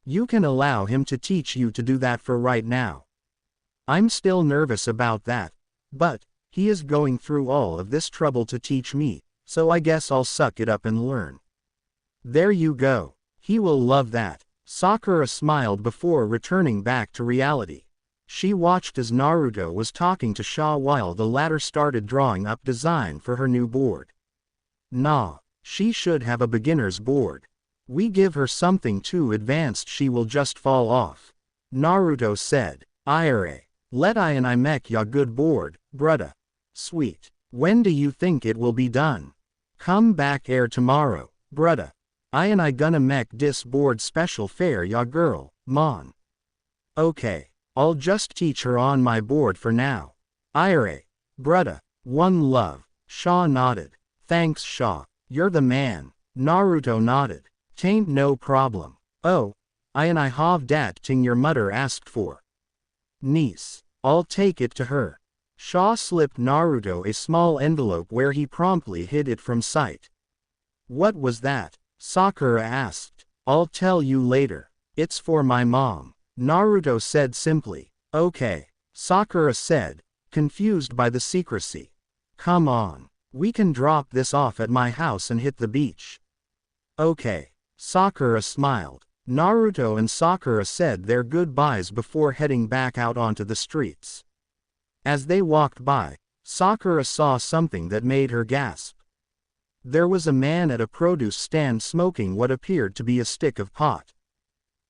[SPEAKER 2] You can allow him to teach you to do that for right now. I'm still nervous about that, but he is going through all of this trouble to teach me, so I guess I'll suck it up and learn. There you go. He will love that. Sakura smiled before returning back to reality. She watched as Naruto was talking to Shaw while the latter started drawing up design for her new board. Nah, she should have a beginner's board. We give her something too advanced she will just fall off. Naruto said, Ire, let I and I make ya good board, brudda. Sweet. When do you think it will be done? Come back ere tomorrow, brudda. I and I gonna make dis board special fair ya girl, mon. Okay. I'll just teach her on my board for now. Ire, brudda, one love. Shaw nodded. Thanks Shaw, you're the man. Naruto nodded. Tain't no problem. Oh, I and I have dat ting your mother asked for. Niece, I'll take it to her. Shaw slipped Naruto a small envelope where he promptly hid it from sight. What was that? Sakura asked. I'll tell you later. It's for my mom. Naruto said simply. Okay, Sakura said, confused by the secrecy. Come on, we can drop this off at my house and hit the beach. Okay, Sakura smiled. Naruto and Sakura said their goodbyes before heading back out onto the streets. As they walked by, Sakura saw something that made her gasp. There was a man at a produce stand smoking what appeared to be a stick of pot.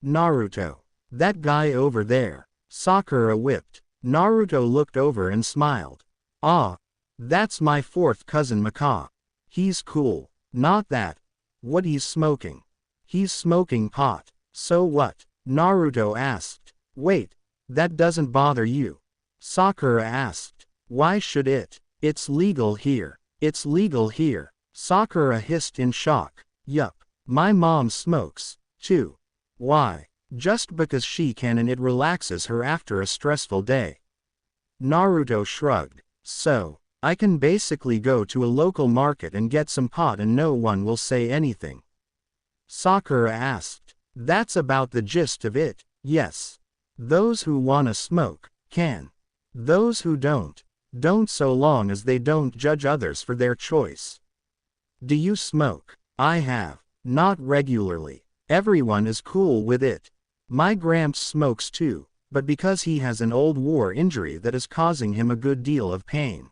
[SPEAKER 2] Naruto. That guy over there. Sakura whipped. Naruto looked over and smiled. Ah, that's my fourth cousin Maka. He's cool. Not that. What he's smoking. He's smoking pot. So what? Naruto asked. Wait, that doesn't bother you? Sakura asked. Why should it? It's legal here. It's legal here. Sakura hissed in shock. Yup. My mom smokes, too. Why? Just because she can and it relaxes her after a stressful day. Naruto shrugged. So, I can basically go to a local market and get some pot and no one will say anything. Sakura asked. That's about the gist of it, yes. Those who wanna smoke, can. Those who don't so long as they don't judge others for their choice. Do you smoke? I have. Not regularly. Everyone is cool with it. My gramps smokes too, but because he has an old war injury that is causing him a good deal of pain.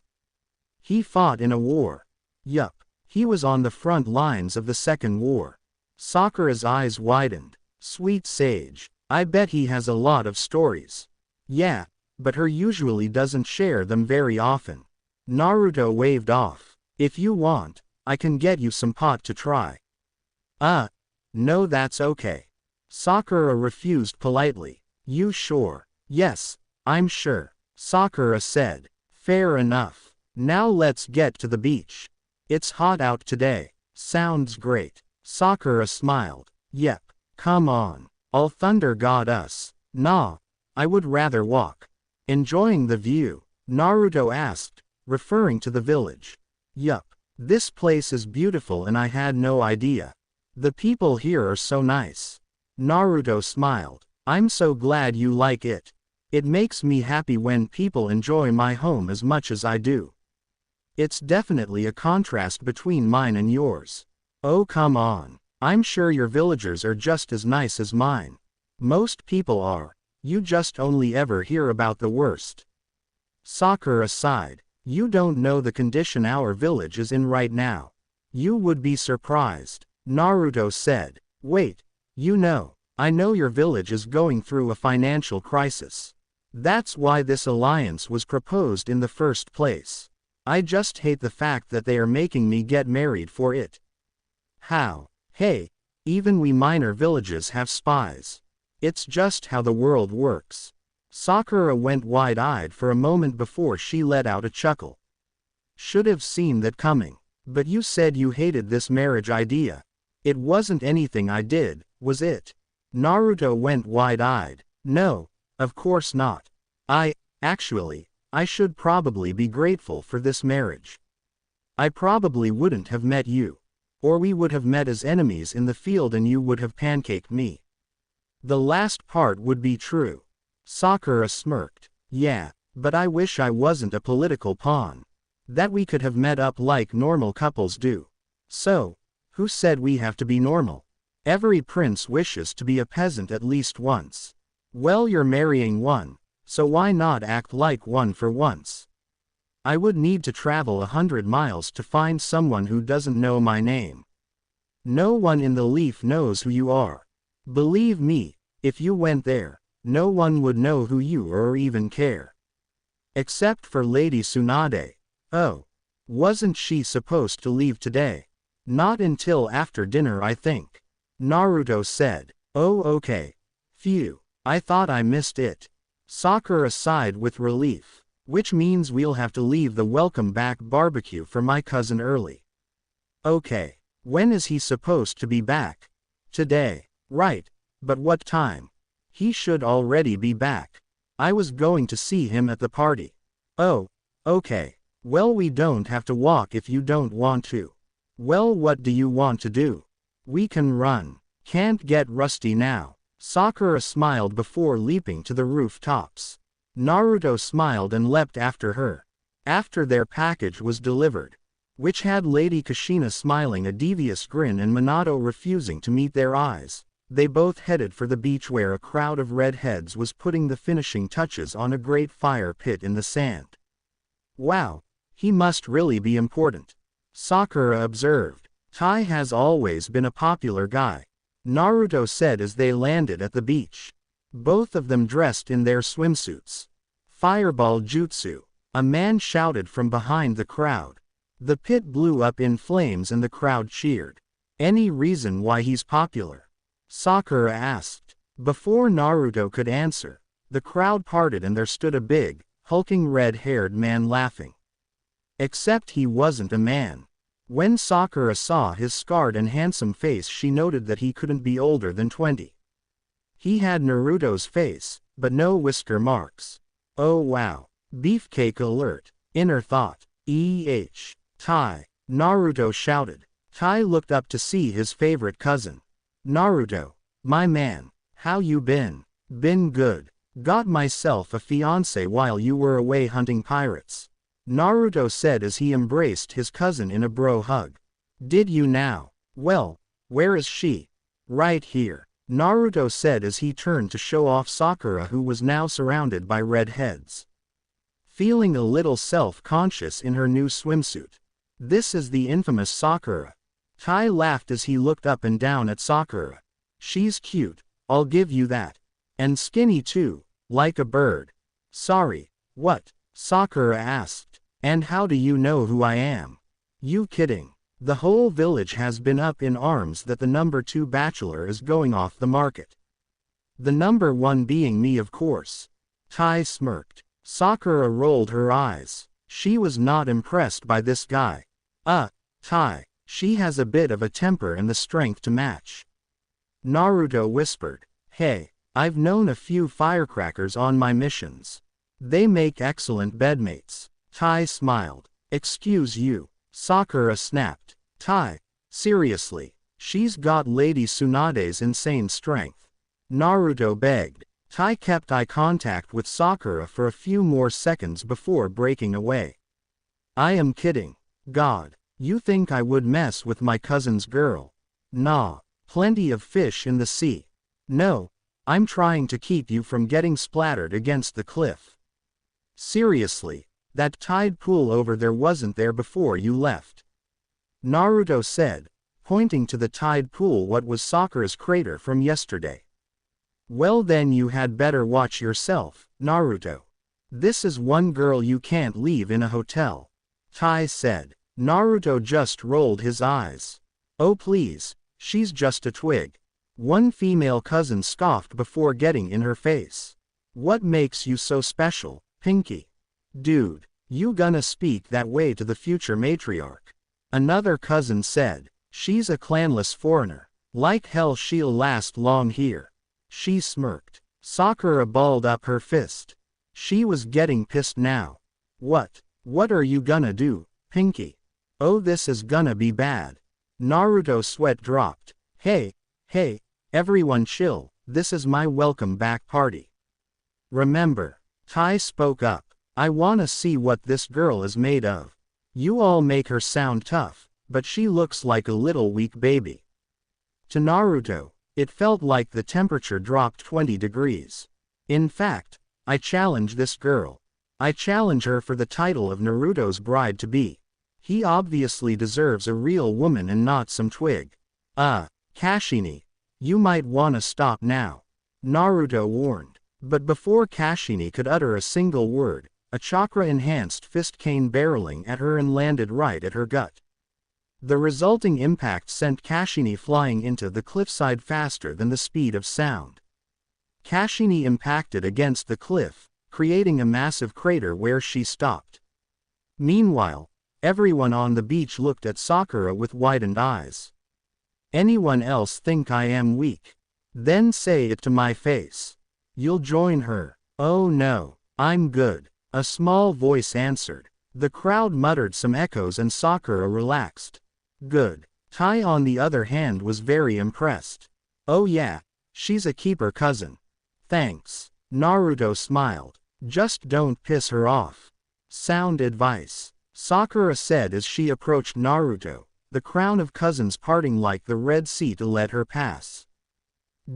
[SPEAKER 2] He fought in a war. Yup, he was on the front lines of the Second War. Sakura's eyes widened. Sweet sage, I bet he has a lot of stories. Yeah, but her usually doesn't share them very often. Naruto waved off. If you want, I can get you some pot to try. No, that's okay. Sakura refused politely. You sure? Yes, I'm sure. Sakura said. Fair enough. Now let's get to the beach. It's hot out today. Sounds great. Sakura smiled. Yep. Come on. I'll thunder god us. Nah. I would rather walk. Enjoying the view? Naruto asked, referring to the village. Yup. This place is beautiful and I had no idea. The people here are so nice. Naruto smiled. I'm so glad you like it. It makes me happy when people enjoy my home as much as I do. It's definitely a contrast between mine and yours. Oh come on. I'm sure your villagers are just as nice as mine. Most people are. You just only ever hear about the worst. Sakura sighed. You don't know the condition our village is in right now. You would be surprised. Naruto said. Wait. I know your village is going through a financial crisis. That's why this alliance was proposed in the first place. I just hate the fact that they are making me get married for it. How? Hey, even we minor villages have spies. It's just how the world works. Sakura went wide-eyed for a moment before she let out a chuckle. Should have seen that coming. But you said you hated this marriage idea. It wasn't anything I did, was it? Naruto went wide-eyed. No, of course not. Actually, I should probably be grateful for this marriage. I probably wouldn't have met you. Or we would have met as enemies in the field and you would have pancaked me. The last part would be true. Sakura smirked. Yeah, but I wish I wasn't a political pawn. That we could have met up like normal couples do. So, who said we have to be normal? Every prince wishes to be a peasant at least once. Well, you're marrying one, so why not act like one for once? I would need to travel 100 miles to find someone who doesn't know my name. No one in the leaf knows who you are. Believe me, if you went there, no one would know who you are or even care. Except for Lady Tsunade. Oh. Wasn't she supposed to leave today? Not until after dinner, I think. Naruto said. Oh, okay. Phew. I thought I missed it. Sakura sighed with relief. Which means we'll have to leave the welcome back barbecue for my cousin early. Okay. When is he supposed to be back? Today. Right. But what time? He should already be back. I was going to see him at the party. Oh. Okay. Well, we don't have to walk if you don't want to. Well, what do you want to do? We can run. Can't get rusty now. Sakura smiled before leaping to the rooftops. Naruto smiled and leapt after her. After their package was delivered, which had Lady Kushina smiling a devious grin and Minato refusing to meet their eyes, they both headed for the beach where a crowd of redheads was putting the finishing touches on a great fire pit in the sand. Wow. He must really be important. Sakura observed. Tai has always been a popular guy. Naruto said as they landed at the beach. Both of them dressed in their swimsuits. Fireball jutsu. A man shouted from behind the crowd. The pit blew up in flames and the crowd cheered. Any reason why he's popular? Sakura asked. Before Naruto could answer, the crowd parted and there stood a big, hulking red-haired man laughing. Except he wasn't a man. When Sakura saw his scarred and handsome face, she noted that he couldn't be older than 20. He had Naruto's face, but no whisker marks. Oh wow. Beefcake alert. Inner thought. Tai. Naruto shouted. Tai looked up to see his favorite cousin. Naruto. My man. How you been? Been good. Got myself a fiancé while you were away hunting pirates. Naruto said as he embraced his cousin in a bro hug. Did you now? Well, where is she? Right here. Naruto said as he turned to show off Sakura, who was now surrounded by redheads. Feeling a little self-conscious in her new swimsuit. This is the infamous Sakura. Tai laughed as he looked up and down at Sakura. She's cute, I'll give you that. And skinny too, like a bird. Sorry, what? Sakura asked. And how do you know who I am? You kidding? The whole village has been up in arms that the number 2 bachelor is going off the market. The number 1 being me, of course. Tai smirked. Sakura rolled her eyes. She was not impressed by this guy. Tai. She has a bit of a temper and the strength to match. Naruto whispered. Hey, I've known a few firecrackers on my missions. They make excellent bedmates. Tai smiled. Excuse you. Sakura snapped. Tai. Seriously. She's got Lady Tsunade's insane strength. Naruto begged. Tai kept eye contact with Sakura for a few more seconds before breaking away. I am kidding. God. You think I would mess with my cousin's girl? Nah. Plenty of fish in the sea. No. I'm trying to keep you from getting splattered against the cliff. Seriously. That tide pool over there wasn't there before you left. Naruto said, pointing to the tide pool. What was Sakura's crater from yesterday? Well then you had better watch yourself, Naruto. This is one girl you can't leave in a hotel. Tai said. Naruto just rolled his eyes. Oh please, she's just a twig. One female cousin scoffed before getting in her face. What makes you so special, Pinky? Dude, you gonna speak that way to the future matriarch? Another cousin said, she's a clanless foreigner. Like hell she'll last long here. She smirked. Sakura balled up her fist. She was getting pissed now. What are you gonna do, Pinky? Oh, this is gonna be bad. Naruto's sweat dropped. Hey, everyone chill, this is my welcome back party. Remember, Tai spoke up. I wanna see what this girl is made of. You all make her sound tough, but she looks like a little weak baby. To Naruto, it felt like the temperature dropped 20 degrees. In fact, I challenge this girl. I challenge her for the title of Naruto's bride-to-be. He obviously deserves a real woman and not some twig. Kashini, you might wanna stop now. Naruto warned. But before Kashini could utter a single word, a chakra-enhanced fist came barreling at her and landed right at her gut. The resulting impact sent Kashini flying into the cliffside faster than the speed of sound. Kashini impacted against the cliff, creating a massive crater where she stopped. Meanwhile, everyone on the beach looked at Sakura with widened eyes. Anyone else think I am weak? Then say it to my face. You'll join her. Oh no, I'm good. A small voice answered. The crowd muttered some echoes and Sakura relaxed. Good. Tai on the other hand was very impressed. Oh yeah, she's a keeper cousin. Thanks. Naruto smiled. Just don't piss her off. Sound advice. Sakura said as she approached Naruto, the crown of cousins parting like the Red Sea to let her pass.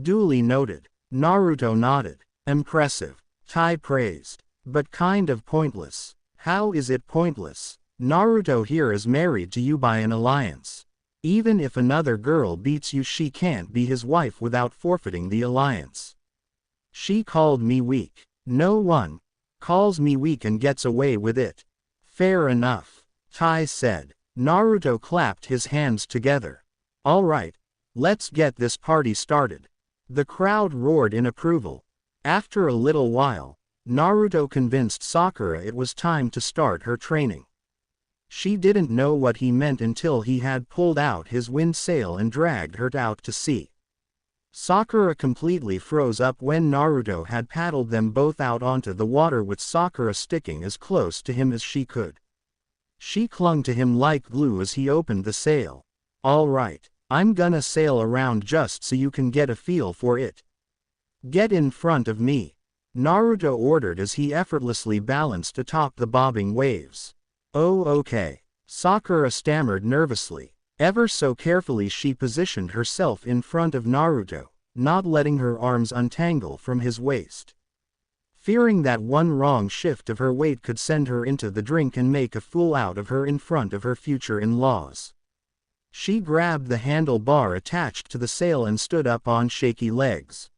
[SPEAKER 2] Duly noted. Naruto nodded. Impressive. Tai praised. But kind of pointless. How is it pointless? Naruto here is married to you by an alliance. Even if another girl beats you, she can't be his wife without forfeiting the alliance. She called me weak. No one calls me weak and gets away with it. Fair enough, Tai said. Naruto clapped his hands together. Alright, let's get this party started. The crowd roared in approval. After a little while, Naruto convinced Sakura it was time to start her training. She didn't know what he meant until he had pulled out his wind sail and dragged her out to sea. Sakura completely froze up when Naruto had paddled them both out onto the water with Sakura sticking as close to him as she could. She clung to him like glue as he opened the sail. Alright, I'm gonna sail around just so you can get a feel for it. Get in front of me, Naruto ordered as he effortlessly balanced atop the bobbing waves. Oh okay, Sakura stammered nervously. Ever so carefully she positioned herself in front of Naruto, not letting her arms untangle from his waist. Fearing that one wrong shift of her weight could send her into the drink and make a fool out of her in front of her future in-laws. She grabbed the handlebar attached to the sail and stood up on shaky legs.